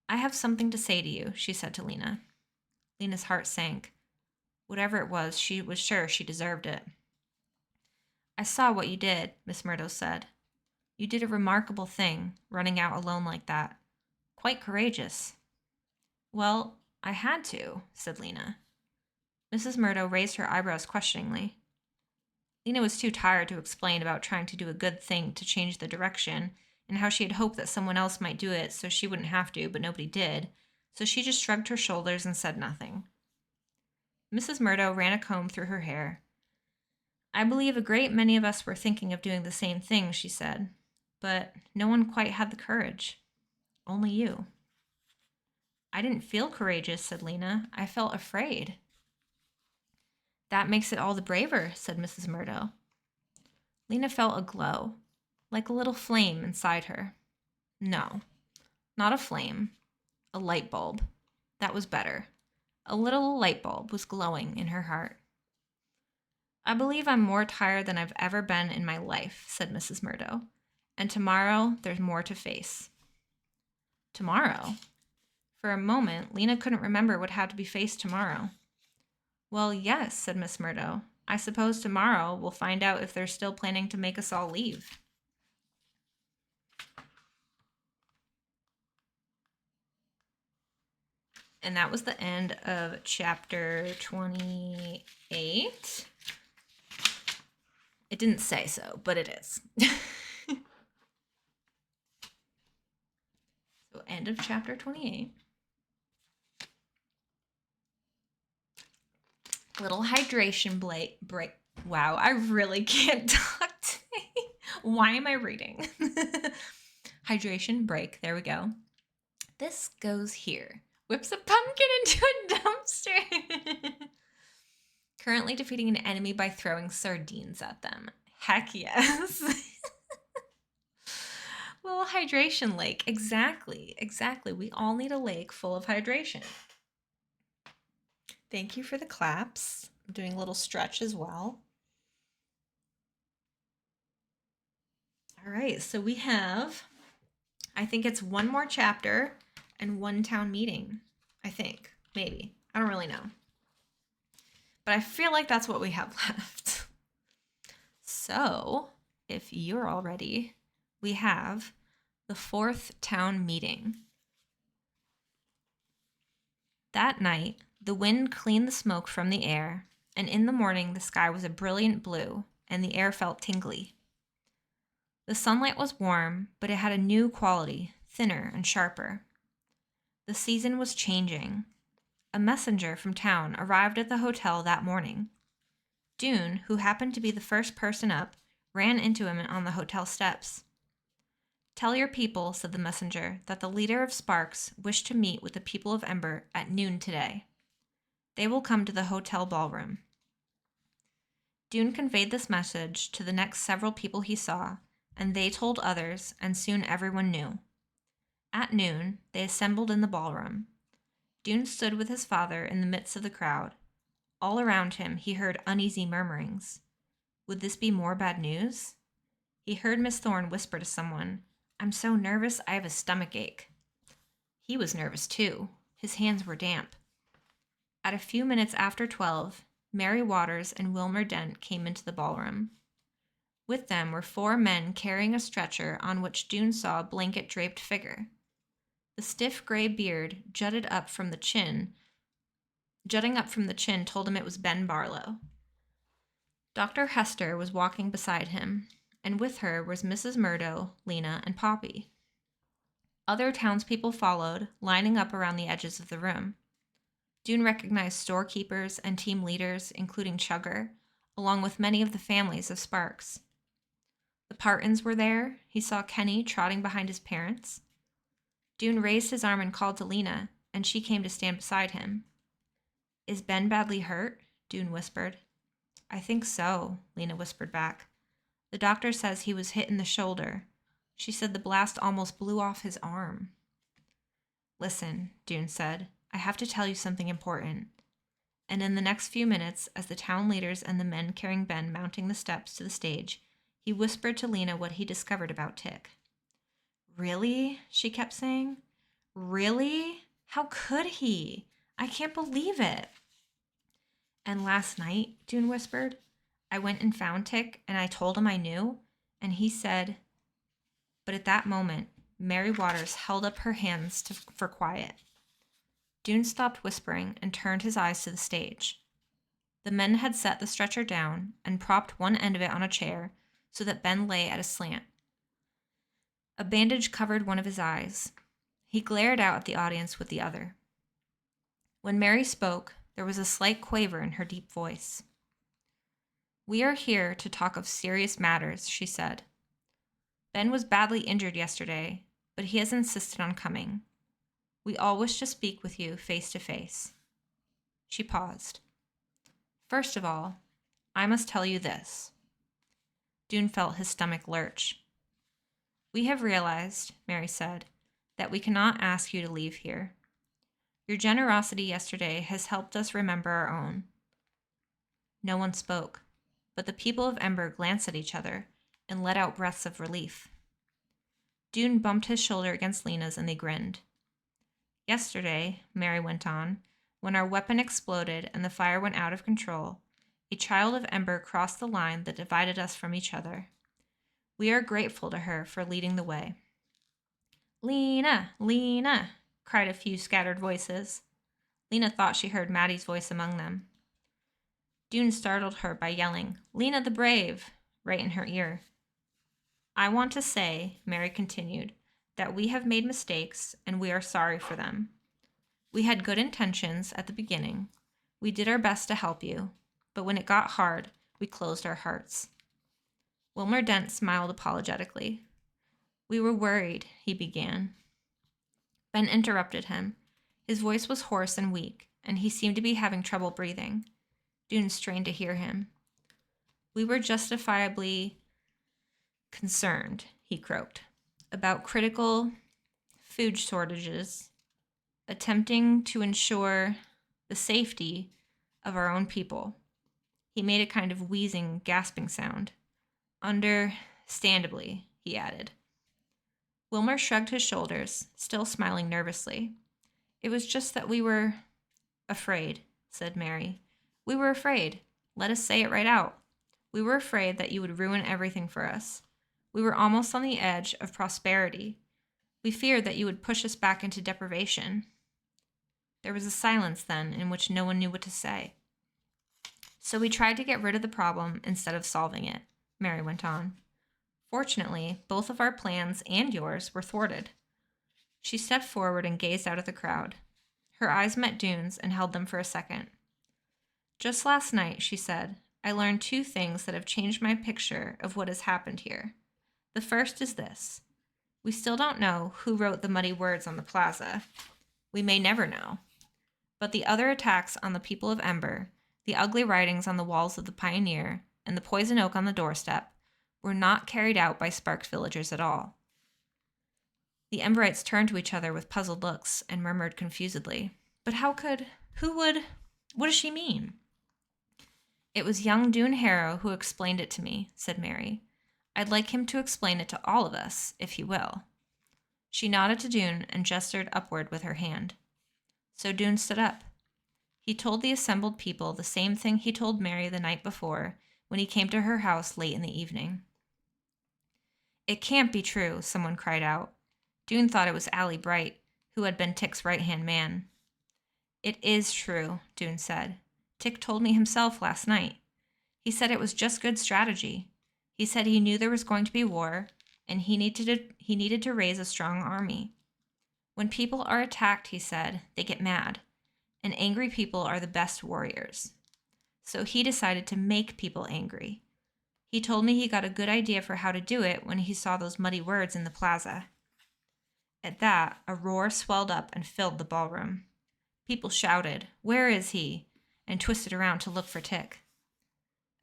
I have something to say to you, she said to Lena. Lena's heart sank. Whatever it was, she was sure she deserved it. I saw what you did, Miss Murdo said. You did a remarkable thing, running out alone like that. Quite courageous. Well, I had to, said Lena. Mrs. Murdo raised her eyebrows questioningly. Lena was too tired to explain about trying to do a good thing to change the direction, and how she had hoped that someone else might do it so she wouldn't have to, but nobody did, so she just shrugged her shoulders and said nothing. Mrs. Murdo ran a comb through her hair. I believe a great many of us were thinking of doing the same thing, she said, but no one quite had the courage. Only you. I didn't feel courageous, said Lena. I felt afraid. That makes it all the braver, said Mrs. Murdo. Lena felt a glow, like a little flame inside her. No, not a flame. A light bulb. That was better. A little light bulb was glowing in her heart. I believe I'm more tired than I've ever been in my life, said Mrs. Murdo. And tomorrow there's more to face. Tomorrow? For a moment, Lena couldn't remember what had to be faced tomorrow. Well, yes, said Miss Murdo. I suppose tomorrow we'll find out if they're still planning to make us all leave. And that was the end of chapter 28. It didn't say so, but it is. So end of chapter 28. Little hydration break. Wow, I really can't talk today. Why am I reading? Hydration break. There we go. This goes here. Whips a pumpkin into a dumpster. Currently defeating an enemy by throwing sardines at them. Heck yes. Little hydration lake. Exactly. We all need a lake full of hydration. Thank you for the claps. I'm doing a little stretch as well. All right, so we have, I think it's one more chapter, and one town meeting, I think. Maybe. I don't really know. But I feel like that's what we have left. So, if you're all ready, we have the 4th town meeting. That night, the wind cleaned the smoke from the air, and in the morning the sky was a brilliant blue, and the air felt tingly. The sunlight was warm, but it had a new quality, thinner and sharper. The season was changing. A messenger from town arrived at the hotel that morning. Dune, who happened to be the first person up, ran into him on the hotel steps. "Tell your people," said the messenger, "that the leader of Sparks wished to meet with the people of Ember at noon today. They will come to the hotel ballroom." Dune conveyed this message to the next several people he saw, and they told others, and soon everyone knew. At noon, they assembled in the ballroom. Dune stood with his father in the midst of the crowd. All around him, he heard uneasy murmurings. Would this be more bad news? He heard Miss Thorne whisper to someone, "I'm so nervous I have a stomach ache." He was nervous too. His hands were damp. At a few minutes after 12, Mary Waters and Wilmer Dent came into the ballroom. With them were 4 men carrying a stretcher on which Dune saw a blanket-draped figure. The stiff gray beard jutting up from the chin told him it was Ben Barlow. Dr. Hester was walking beside him, and with her was Mrs. Murdo, Lena, and Poppy. Other townspeople followed, lining up around the edges of the room. Dune recognized storekeepers and team leaders, including Chugger, along with many of the families of Sparks. The Partons were there. He saw Kenny trotting behind his parents. Dune raised his arm and called to Lena, and she came to stand beside him. "Is Ben badly hurt?" Dune whispered. "I think so," Lena whispered back. "The doctor says he was hit in the shoulder. She said the blast almost blew off his arm." "Listen," Dune said, "I have to tell you something important." And in the next few minutes, as the town leaders and the men carrying Ben mounting the steps to the stage, he whispered to Lena what he discovered about Tick. "Really?" she kept saying. "Really? How could he? I can't believe it." "And last night," Dune whispered, "I went and found Tick, and I told him I knew, and he said..." But at that moment, Mary Waters held up her hands for quiet. Dune stopped whispering and turned his eyes to the stage. The men had set the stretcher down and propped one end of it on a chair so that Ben lay at a slant. A bandage covered one of his eyes. He glared out at the audience with the other. When Mary spoke, there was a slight quaver in her deep voice. "We are here to talk of serious matters," she said. "Ben was badly injured yesterday, but he has insisted on coming. We all wish to speak with you face to face." She paused. "First of all, I must tell you this." Dune felt his stomach lurch. "We have realized," Mary said, "that we cannot ask you to leave here. Your generosity yesterday has helped us remember our own." No one spoke, but the people of Ember glanced at each other and let out breaths of relief. Dune bumped his shoulder against Lena's and they grinned. "Yesterday," Mary went on, "when our weapon exploded and the fire went out of control, a child of Ember crossed the line that divided us from each other. We are grateful to her for leading the way." "Lena! Lena!" cried a few scattered voices. Lena thought she heard Maddie's voice among them. Dune startled her by yelling, "Lena the Brave!" right in her ear. "I want to say," Mary continued, "that we have made mistakes and we are sorry for them. We had good intentions at the beginning. We did our best to help you, but when it got hard, we closed our hearts." Wilmer Dent smiled apologetically. "We were worried," he began. Ben interrupted him. His voice was hoarse and weak, and he seemed to be having trouble breathing. Dune strained to hear him. "We were justifiably concerned," he croaked, "about critical food shortages, attempting to ensure the safety of our own people." He made a kind of wheezing, gasping sound. "Understandably," he added. Wilmer shrugged his shoulders, still smiling nervously. It was just that we were afraid, said Mary. We were afraid. Let us say it right out. We were afraid that you would ruin everything for us. We were almost on the edge of prosperity. We feared that you would push us back into deprivation. There was a silence then in which no one knew what to say. So we tried to get rid of the problem instead of solving it, Mary went on. Fortunately, both of our plans and yours were thwarted. She stepped forward and gazed out at the crowd. Her eyes met Dune's and held them for a second. Just last night, she said, I learned 2 things that have changed my picture of what has happened here. The first is this. We still don't know who wrote the muddy words on the plaza. We may never know. But the other attacks on the people of Ember, the ugly writings on the walls of the Pioneer, and the poison oak on the doorstep, were not carried out by Sparks villagers at all. The Emberites turned to each other with puzzled looks and murmured confusedly, But what does she mean? It was young Dune Harrow who explained it to me, said Mary. I'd like him to explain it to all of us, if he will. She nodded to Dune and gestured upward with her hand. So Dune stood up. He told the assembled people the same thing he told Mary the night before when he came to her house late in the evening. It can't be true, someone cried out. Dune thought it was Allie Bright, who had been Tick's right-hand man. It is true, Dune said. Tick told me himself last night. He said it was just good strategy. He said he knew there was going to be war, and he needed to raise a strong army. When people are attacked, he said, they get mad, and angry people are the best warriors. So he decided to make people angry. He told me he got a good idea for how to do it when he saw those muddy words in the plaza. At that, a roar swelled up and filled the ballroom. People shouted, Where is he? And twisted around to look for Tick.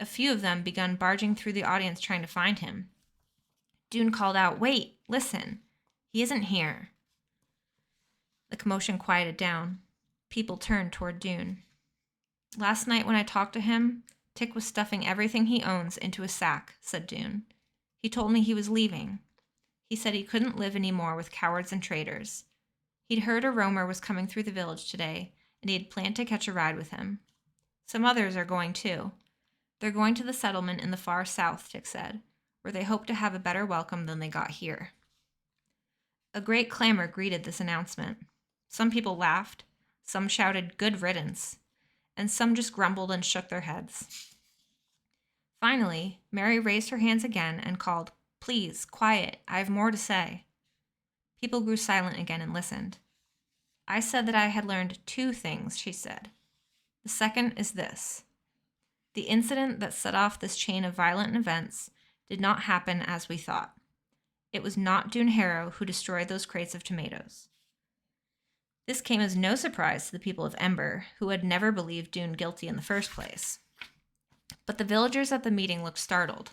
A few of them began barging through the audience trying to find him. Dune called out, Wait, listen. He isn't here. The commotion quieted down. People turned toward Dune. Last night when I talked to him, Tick was stuffing everything he owns into a sack, said Dune. He told me he was leaving. He said he couldn't live anymore with cowards and traitors. He'd heard a roamer was coming through the village today, and he had planned to catch a ride with him. Some others are going too. They're going to the settlement in the far south, Tick said, where they hope to have a better welcome than they got here. A great clamor greeted this announcement. Some people laughed, some shouted, Good riddance, and some just grumbled and shook their heads. Finally, Mary raised her hands again and called, Please, quiet, I have more to say. People grew silent again and listened. I said that I had learned 2 things, she said. The second is this. The incident that set off this chain of violent events did not happen as we thought. It was not Dune Harrow who destroyed those crates of tomatoes. This came as no surprise to the people of Ember, who had never believed Dune guilty in the first place. But the villagers at the meeting looked startled.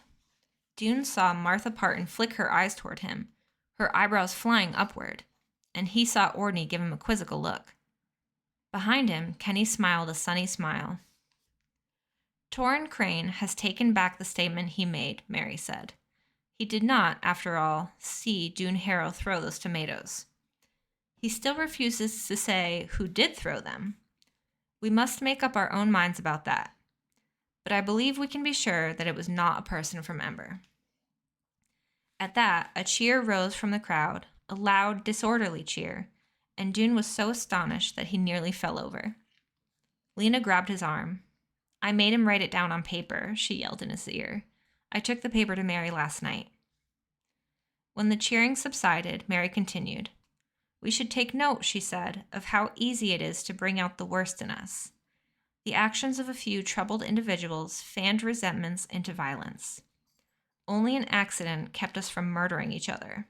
Dune saw Martha Parton flick her eyes toward him, her eyebrows flying upward, and he saw Ordney give him a quizzical look. Behind him, Kenny smiled a sunny smile. Torrin Crane has taken back the statement he made, Mary said. He did not, after all, see Dune Harrow throw those tomatoes. He still refuses to say who did throw them. We must make up our own minds about that. But I believe we can be sure that it was not a person from Ember. At that, a cheer rose from the crowd, a loud, disorderly cheer, and Dune was so astonished that he nearly fell over. Lena grabbed his arm. I made him write it down on paper, she yelled in his ear. I took the paper to Mary last night. When the cheering subsided, Mary continued. We should take note, she said, of how easy it is to bring out the worst in us. The actions of a few troubled individuals fanned resentments into violence. Only an accident kept us from murdering each other.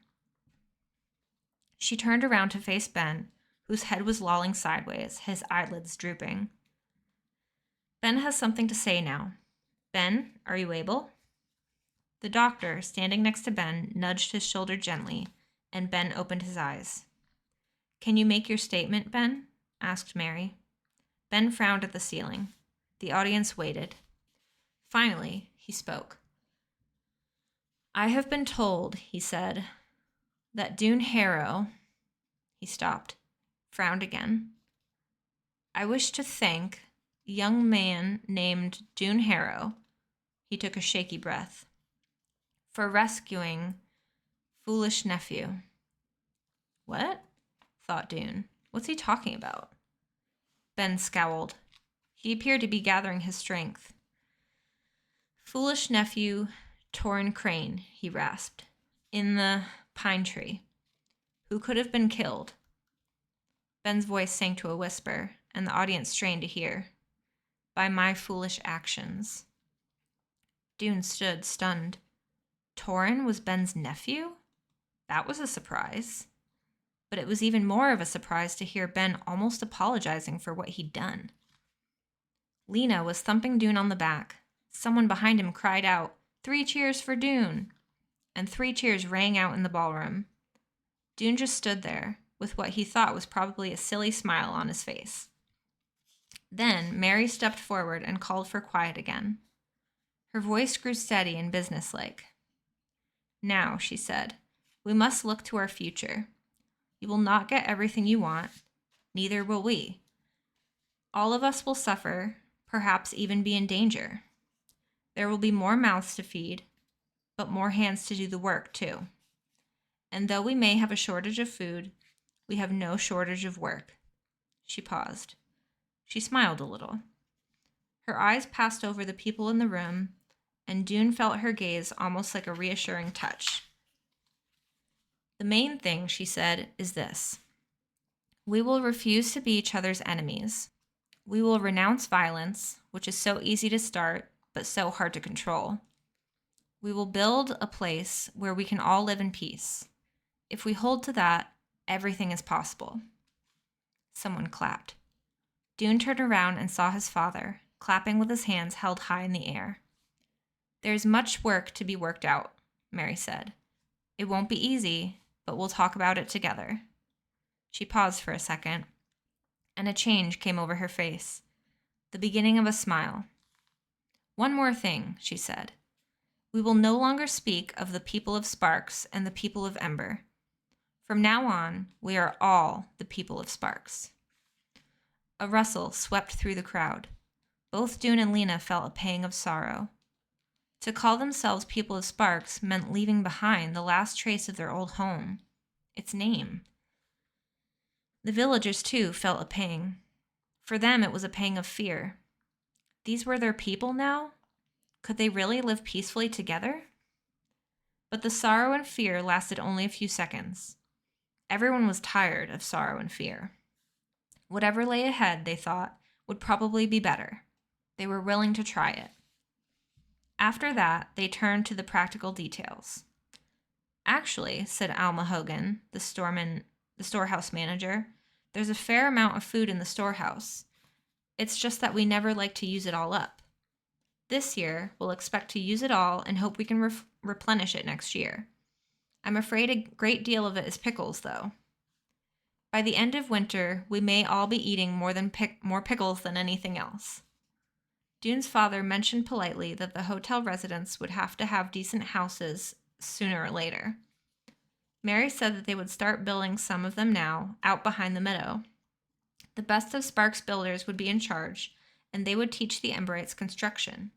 She turned around to face Ben, whose head was lolling sideways, his eyelids drooping. Ben has something to say now. Ben, are you able? The doctor, standing next to Ben, nudged his shoulder gently, and Ben opened his eyes. Can you make your statement, Ben? Asked Mary. Ben frowned at the ceiling. The audience waited. Finally, he spoke. I have been told, he said, That Doone Harrow, he stopped, frowned again. I wish to thank a young man named Doone Harrow, he took a shaky breath, for rescuing foolish nephew. What? Thought Doone. What's he talking about? Ben scowled. He appeared to be gathering his strength. Foolish nephew, Torrin Crane, he rasped, in the pine tree, who could have been killed. Ben's voice sank to a whisper, and the audience strained to hear. By my foolish actions. Doone stood, stunned. Torrin was Ben's nephew? That was a surprise. But it was even more of a surprise to hear Ben almost apologizing for what he'd done. Lena was thumping Doone on the back. Someone behind him cried out, 3 cheers for Doone! And 3 cheers rang out in the ballroom. Doone just stood there, with what he thought was probably a silly smile on his face. Then Mary stepped forward and called for quiet again. Her voice grew steady and businesslike. Now, she said, we must look to our future. You will not get everything you want. Neither will we. All of us will suffer, perhaps even be in danger. There will be more mouths to feed, but more hands to do the work, too. And though we may have a shortage of food, we have no shortage of work. She paused. She smiled a little. Her eyes passed over the people in the room, and Doone felt her gaze almost like a reassuring touch. The main thing, she said, is this. We will refuse to be each other's enemies. We will renounce violence, which is so easy to start, but so hard to control. We will build a place where we can all live in peace. If we hold to that, everything is possible. Someone clapped. Doone turned around and saw his father, clapping with his hands held high in the air. There's much work to be worked out, Mary said. It won't be easy, but we'll talk about it together. She paused for a second, and a change came over her face, the beginning of a smile. One more thing, she said. We will no longer speak of the people of Sparks and the people of Ember. From now on, we are all the people of Sparks. A rustle swept through the crowd. Both Doone and Lena felt a pang of sorrow. To call themselves people of Sparks meant leaving behind the last trace of their old home, its name. The villagers, too, felt a pang. For them, it was a pang of fear. These were their people now? Could they really live peacefully together? But the sorrow and fear lasted only a few seconds. Everyone was tired of sorrow and fear. Whatever lay ahead, they thought, would probably be better. They were willing to try it. After that, they turned to the practical details. Actually, said Alma Hogan, the storehouse manager, there's a fair amount of food in the storehouse. It's just that we never like to use it all up. This year, we'll expect to use it all and hope we can replenish it next year. I'm afraid a great deal of it is pickles, though. By the end of winter, we may all be eating more pickles than anything else. Doone's father mentioned politely that the hotel residents would have to have decent houses sooner or later. Mary said that they would start building some of them now, out behind the meadow. The best of Sparks builders would be in charge, and they would teach the Emberites construction.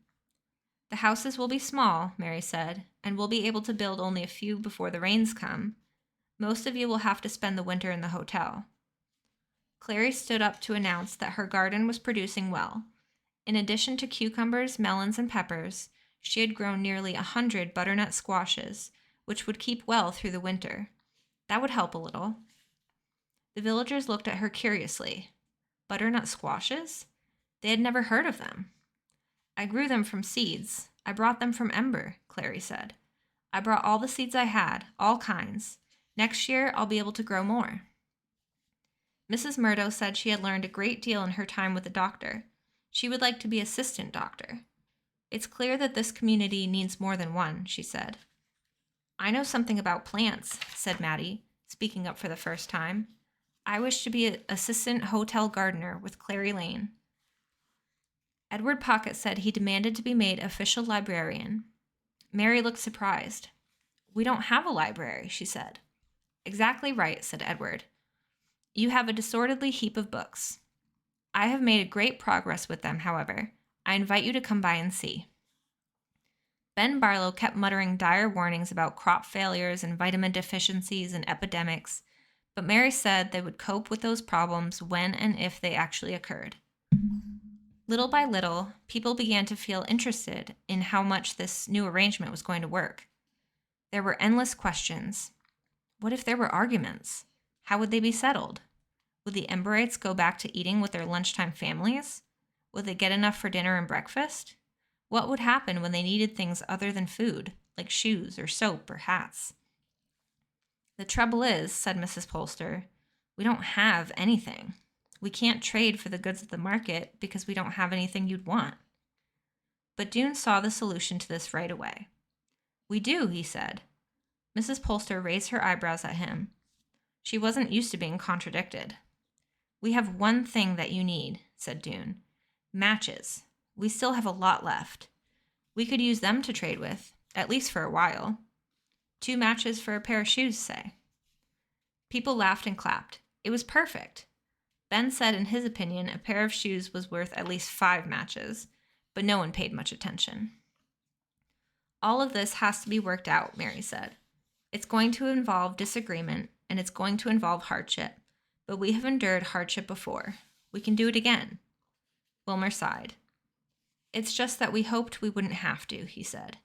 The houses will be small, Mary said, and we'll be able to build only a few before the rains come. Most of you will have to spend the winter in the hotel. Clary stood up to announce that her garden was producing well. In addition to cucumbers, melons, and peppers, she had grown nearly 100 butternut squashes, which would keep well through the winter. That would help a little. The villagers looked at her curiously. Butternut squashes? They had never heard of them. I grew them from seeds. I brought them from Ember, Clary said. I brought all the seeds I had, all kinds. Next year, I'll be able to grow more. Mrs. Murdo said she had learned a great deal in her time with the doctor. She would like to be assistant doctor. It's clear that this community needs more than one, she said. I know something about plants, said Maddie, speaking up for the first time. I wish to be an assistant hotel gardener with Clary Lane. Edward Pocket said he demanded to be made official librarian. Mary looked surprised. We don't have a library, she said. Exactly right, said Edward. You have a disorderly heap of books. I have made great progress with them, however. I invite you to come by and see. Ben Barlow kept muttering dire warnings about crop failures and vitamin deficiencies and epidemics, but Mary said they would cope with those problems when and if they actually occurred. Little by little, people began to feel interested in how much this new arrangement was going to work. There were endless questions. What if there were arguments? How would they be settled? Would the Emberites go back to eating with their lunchtime families? Would they get enough for dinner and breakfast? What would happen when they needed things other than food, like shoes or soap or hats? The trouble is, said Mrs. Polster, we don't have anything. We can't trade for the goods at the market because we don't have anything you'd want. But Dune saw the solution to this right away. We do, he said. Mrs. Polster raised her eyebrows at him. She wasn't used to being contradicted. We have one thing that you need, said Dune. Matches. We still have a lot left. We could use them to trade with, at least for a while. 2 matches for a pair of shoes, say. People laughed and clapped. It was perfect. Ben said in his opinion a pair of shoes was worth at least 5 matches, but no one paid much attention. All of this has to be worked out, Mary said. It's going to involve disagreement, and it's going to involve hardship, but we have endured hardship before. We can do it again. Wilmer sighed. It's just that we hoped we wouldn't have to, he said.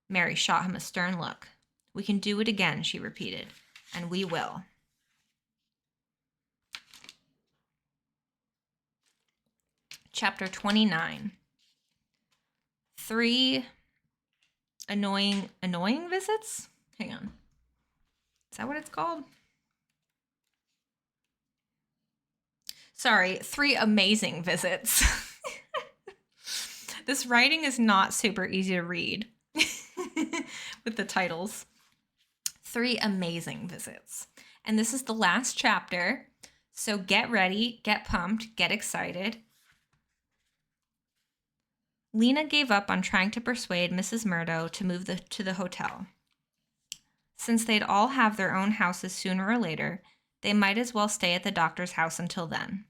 Mary shot him a stern look. We can do it again, she repeated, and we will. Chapter 29. 3 annoying visits? Hang on. Is that what it's called? Sorry, 3 amazing visits. This writing is not super easy to read with the titles. 3 amazing visits. And this is the last chapter. So get ready, get pumped, get excited. Lena gave up on trying to persuade Mrs. Murdo to move to the hotel. Since they'd all have their own houses sooner or later, they might as well stay at the doctor's house until then.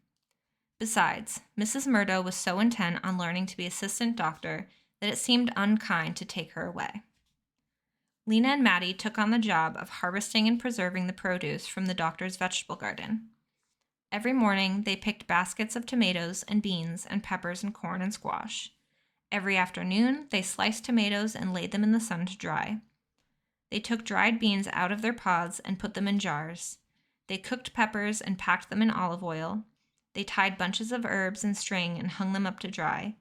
Besides, Mrs. Murdo was so intent on learning to be assistant doctor that it seemed unkind to take her away. Lena and Maddie took on the job of harvesting and preserving the produce from the doctor's vegetable garden. Every morning, they picked baskets of tomatoes and beans and peppers and corn and squash. Every afternoon, they sliced tomatoes and laid them in the sun to dry. They took dried beans out of their pods and put them in jars. They cooked peppers and packed them in olive oil. They tied bunches of herbs in string and hung them up to dry.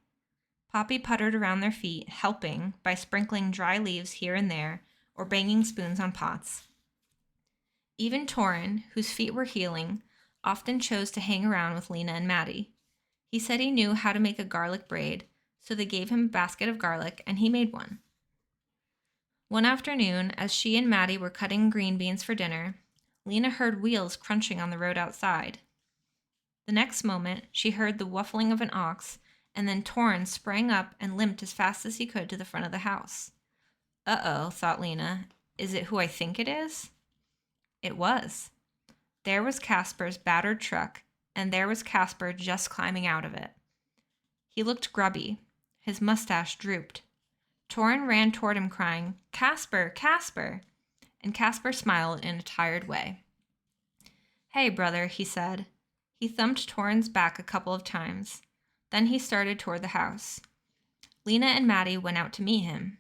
Poppy puttered around their feet, helping by sprinkling dry leaves here and there or banging spoons on pots. Even Torrin, whose feet were healing, often chose to hang around with Lena and Maddie. He said he knew how to make a garlic braid, so they gave him a basket of garlic and he made one. One afternoon, as she and Maddie were cutting green beans for dinner, Lena heard wheels crunching on the road outside. The next moment, she heard the whuffling of an ox, and then Torrin sprang up and limped as fast as he could to the front of the house. Uh-oh, thought Lena. Is it who I think it is? It was. There was Casper's battered truck, and there was Casper just climbing out of it. He looked grubby. His mustache drooped. Torrin ran toward him crying, "Casper, Casper!" And Casper smiled in a tired way. "Hey, brother," he said. He thumped Torrin's back a couple of times. Then he started toward the house. Lena and Maddie went out to meet him.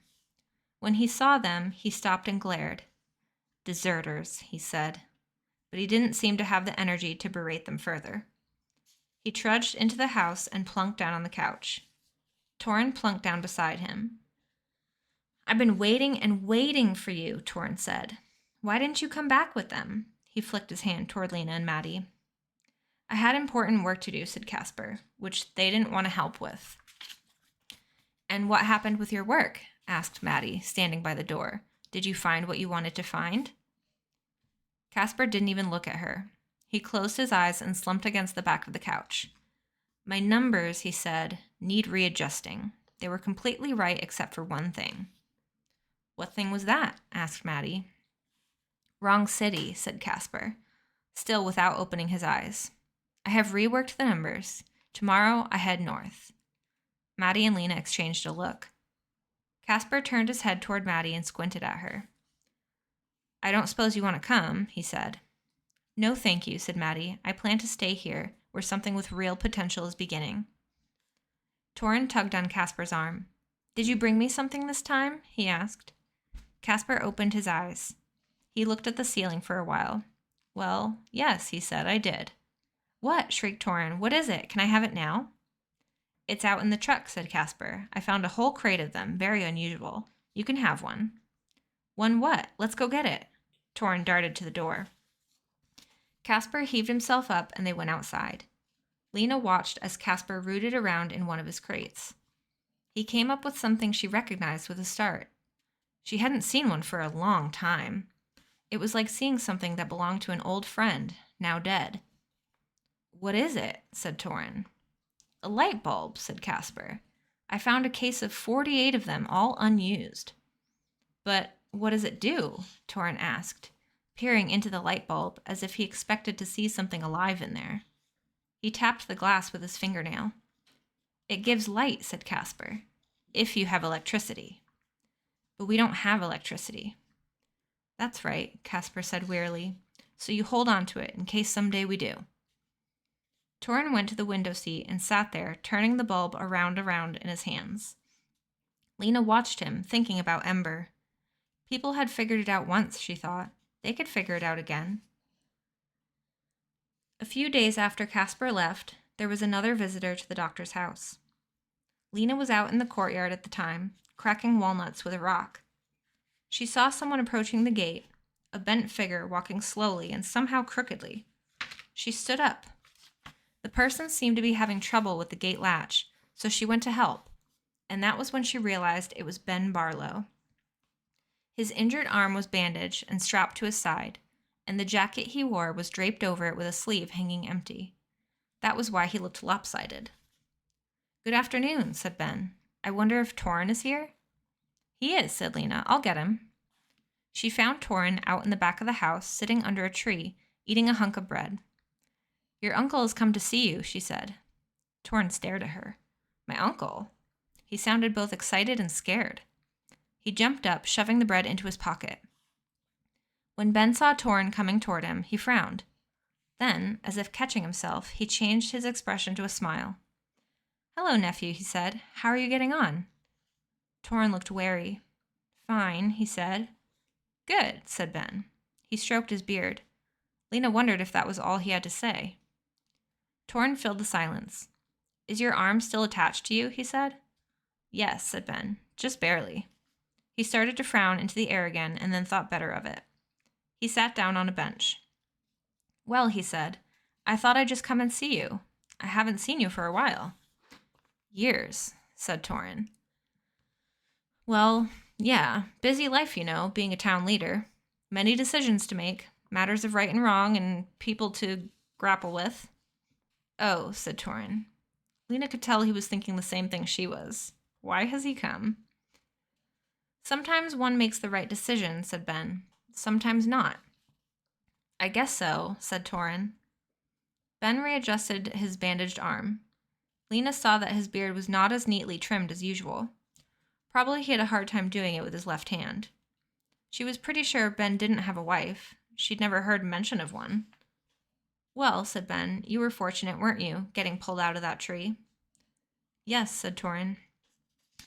When he saw them, he stopped and glared. "Deserters," he said. But he didn't seem to have the energy to berate them further. He trudged into the house and plunked down on the couch. Torrin plunked down beside him. "I've been waiting and waiting for you," Torrin said. "Why didn't you come back with them?" He flicked his hand toward Lena and Maddie. "I had important work to do," said Casper, which they didn't want to help with. "And what happened with your work?" asked Maddie, standing by the door. "Did you find what you wanted to find?" Casper didn't even look at her. He closed his eyes and slumped against the back of the couch. "My numbers," he said, "need readjusting. They were completely right except for one thing." "What thing was that?" asked Maddie. Wrong city, said Casper, still without opening his eyes. I have reworked the numbers. Tomorrow I head north. Maddie and Lena exchanged a look. Casper turned his head toward Maddie and squinted at her. I don't suppose you want to come, he said. No, thank you, said Maddie. I plan to stay here, where something with real potential is beginning. Torin tugged on Casper's arm. Did you bring me something this time? He asked. Casper opened his eyes. He looked at the ceiling for a while. Well, yes, he said, I did. What? Shrieked Torin. What is it? Can I have it now? It's out in the truck, said Casper. I found a whole crate of them, very unusual. You can have one. One what? Let's go get it. Torin darted to the door. Casper heaved himself up and they went outside. Lena watched as Casper rooted around in one of his crates. He came up with something she recognized with a start. She hadn't seen one for a long time. It was like seeing something that belonged to an old friend, now dead. What is it? Said Torin. A light bulb, said Casper. I found a case of 48 of them, all unused. But what does it do? Torin asked, peering into the light bulb as if he expected to see something alive in there. He tapped the glass with his fingernail. It gives light, said Casper, if you have electricity. But we don't have electricity. That's right, Casper said wearily, so you hold on to it in case someday we do. Torin went to the window seat and sat there, turning the bulb around in his hands. Lena watched him, thinking about Ember. People had figured it out once, she thought. They could figure it out again. A few days after Casper left, there was another visitor to the doctor's house. Lena was out in the courtyard at the time, cracking walnuts with a rock. She saw someone approaching the gate, a bent figure walking slowly and somehow crookedly. She stood up. The person seemed to be having trouble with the gate latch, so she went to help, and that was when she realized it was Ben Barlow. His injured arm was bandaged and strapped to his side, and the jacket he wore was draped over it with a sleeve hanging empty. That was why he looked lopsided. Good afternoon, said Ben. I wonder if Torin is here? He is, said Lena. I'll get him. She found Torin out in the back of the house, sitting under a tree, eating a hunk of bread. Your uncle has come to see you, she said. Torin stared at her. My uncle? He sounded both excited and scared. He jumped up, shoving the bread into his pocket. When Ben saw Torin coming toward him, he frowned. Then, as if catching himself, he changed his expression to a smile. Hello, nephew, he said. How are you getting on? Torin looked wary. Fine, he said. Good, said Ben. He stroked his beard. Lena wondered if that was all he had to say. Torin filled the silence. Is your arm still attached to you? He said. Yes, said Ben. Just barely. He started to frown into the air again and then thought better of it. He sat down on a bench. Well, he said, I thought I'd just come and see you. I haven't seen you for a while. Years, said Torin. Well, yeah, busy life, you know, being a town leader. Many decisions to make, matters of right and wrong, and people to grapple with. Oh, said Torin. Lena could tell he was thinking the same thing she was. Why has he come? Sometimes one makes the right decision, said Ben. Sometimes not. I guess so, said Torin. Ben readjusted his bandaged arm. Lena saw that his beard was not as neatly trimmed as usual. Probably he had a hard time doing it with his left hand. She was pretty sure Ben didn't have a wife. She'd never heard mention of one. Well, said Ben, you were fortunate, weren't you, getting pulled out of that tree? Yes, said Torin.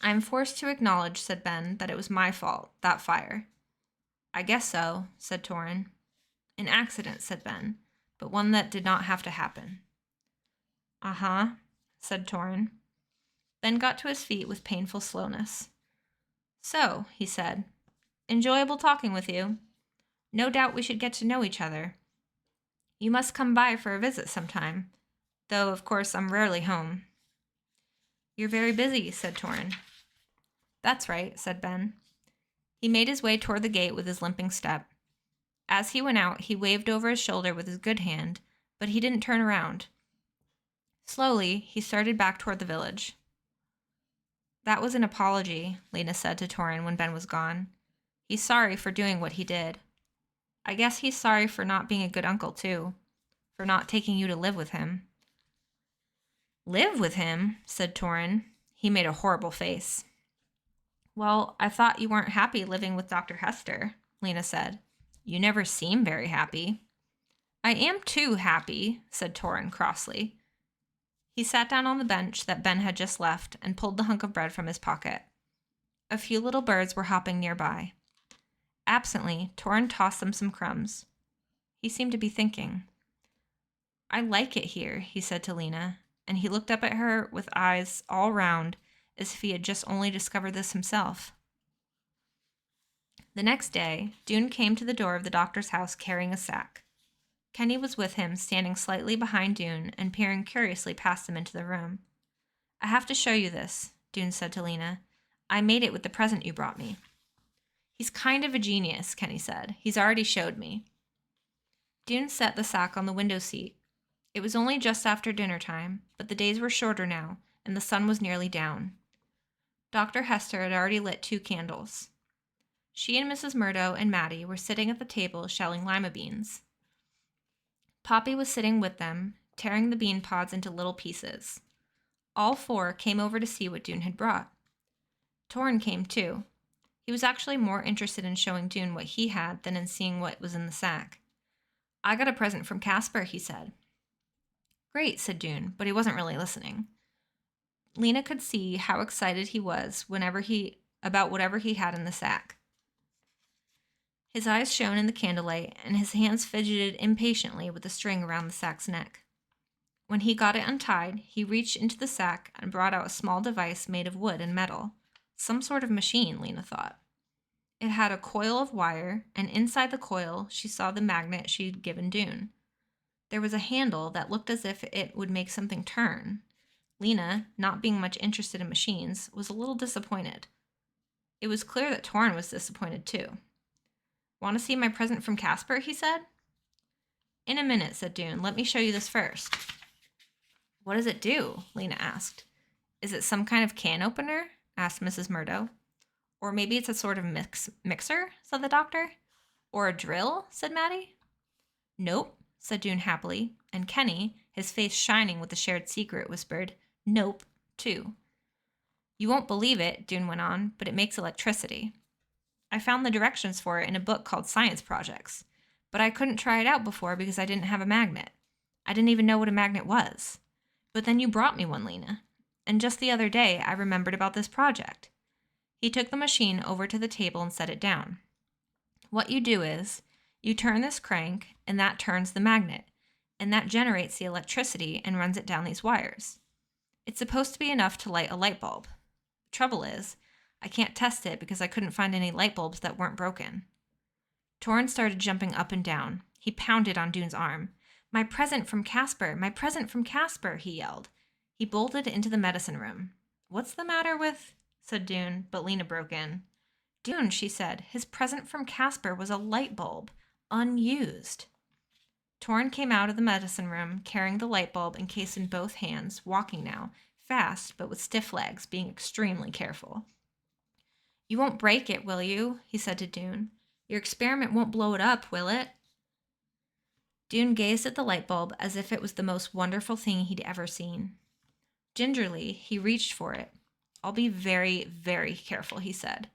I'm forced to acknowledge, said Ben, that it was my fault, that fire. I guess so, said Torin. An accident, said Ben, but one that did not have to happen. Uh-huh, said Torin. Ben got to his feet with painful slowness. So, he said, enjoyable talking with you. No doubt we should get to know each other. You must come by for a visit sometime, though, of course, I'm rarely home. You're very busy, said Torin. That's right, said Ben. He made his way toward the gate with his limping step. As he went out, he waved over his shoulder with his good hand, but he didn't turn around. Slowly, he started back toward the village. That was an apology, Lena said to Torin when Ben was gone. He's sorry for doing what he did. I guess he's sorry for not being a good uncle, too. For not taking you to live with him. Live with him? Said Torin. He made a horrible face. Well, I thought you weren't happy living with Dr. Hester, Lena said. You never seem very happy. I am too happy, said Torin crossly. He sat down on the bench that Ben had just left and pulled the hunk of bread from his pocket. A few little birds were hopping nearby. Absently, Torin tossed them some crumbs. He seemed to be thinking. I like it here, he said to Lena, and he looked up at her with eyes all round as if he had just only discovered this himself. The next day, Dune came to the door of the doctor's house carrying a sack. Kenny was with him, standing slightly behind Dune and peering curiously past him into the room. I have to show you this, Dune said to Lena. I made it with the present you brought me. He's kind of a genius, Kenny said. He's already showed me. Dune set the sack on the window seat. It was only just after dinner time, but the days were shorter now, and the sun was nearly down. Dr. Hester had already lit 2 candles. She and Mrs. Murdo and Maddie were sitting at the table shelling lima beans. Poppy was sitting with them, tearing the bean pods into little pieces. All 4 came over to see what Dune had brought. Torin came too. He was actually more interested in showing Dune what he had than in seeing what was in the sack. I got a present from Casper, he said. Great, said Dune, but he wasn't really listening. Lena could see how excited he was about whatever he had in the sack. His eyes shone in the candlelight, and his hands fidgeted impatiently with the string around the sack's neck. When he got it untied, he reached into the sack and brought out a small device made of wood and metal. Some sort of machine, Lena thought. It had a coil of wire, and inside the coil she saw the magnet she'd given Dune. There was a handle that looked as if it would make something turn. Lena, not being much interested in machines, was a little disappointed. It was clear that Torin was disappointed too. Want to see my present from Casper? He said. In a minute, said Dune. Let me show you this first. What does it do? Lena asked. Is it some kind of can opener? Asked Mrs. Murdo. Or maybe it's a sort of mixer, said the doctor. Or a drill, said Maddie. Nope, said Dune happily, and Kenny, his face shining with the shared secret, whispered, Nope, too. You won't believe it, Dune went on, but it makes electricity. I found the directions for it in a book called Science Projects, but I couldn't try it out before because I didn't have a magnet. I didn't even know what a magnet was. But then you brought me one, Lena. And just the other day, I remembered about this project. He took the machine over to the table and set it down. What you do is, you turn this crank, and that turns the magnet, and that generates the electricity and runs it down these wires. It's supposed to be enough to light a light bulb. The trouble is, I can't test it because I couldn't find any light bulbs that weren't broken. Torin started jumping up and down. He pounded on Dune's arm. My present from Casper! My present from Casper! He yelled. He bolted into the medicine room. What's the matter with... said Dune, but Lena broke in. Dune, she said, his present from Casper was a light bulb, unused. Torin came out of the medicine room, carrying the light bulb encased in both hands, walking now, fast but with stiff legs, being extremely careful. You won't break it, will you? He said to Dune. Your experiment won't blow it up, will it? Dune gazed at the light bulb as if it was the most wonderful thing he'd ever seen. Gingerly, he reached for it. I'll be very, very careful, he said.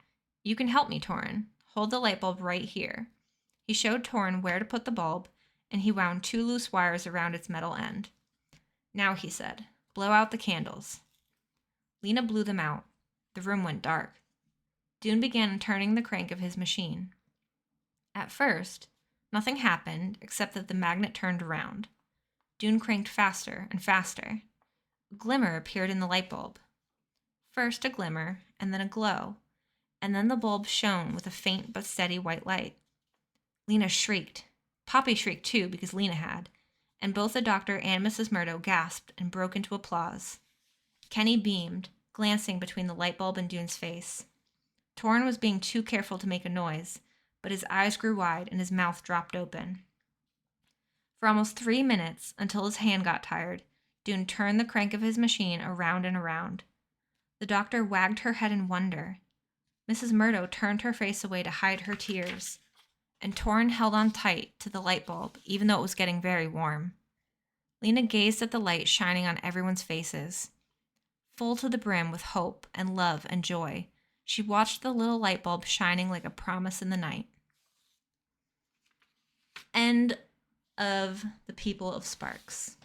You can help me, Torin. Hold the light bulb right here. He showed Torin where to put the bulb, and he wound 2 loose wires around its metal end. Now, he said, blow out the candles. Lena blew them out. The room went dark. Dune began turning the crank of his machine. At first, nothing happened except that the magnet turned around. Dune cranked faster and faster. A glimmer appeared in the light bulb. First a glimmer, and then a glow, and then the bulb shone with a faint but steady white light. Lena shrieked. Poppy shrieked too, because Lena had, and both the doctor and Mrs. Murdo gasped and broke into applause. Kenny beamed, glancing between the light bulb and Dune's face. Torin was being too careful to make a noise, but his eyes grew wide and his mouth dropped open. For almost 3 minutes, until his hand got tired, Dune turned the crank of his machine around and around. The doctor wagged her head in wonder. Mrs. Murdo turned her face away to hide her tears. and Torrin held on tight to the light bulb, even though it was getting very warm. Lena gazed at the light shining on everyone's faces. Full to the brim with hope and love and joy, she watched the little light bulb shining like a promise in the night. End of The People of Sparks.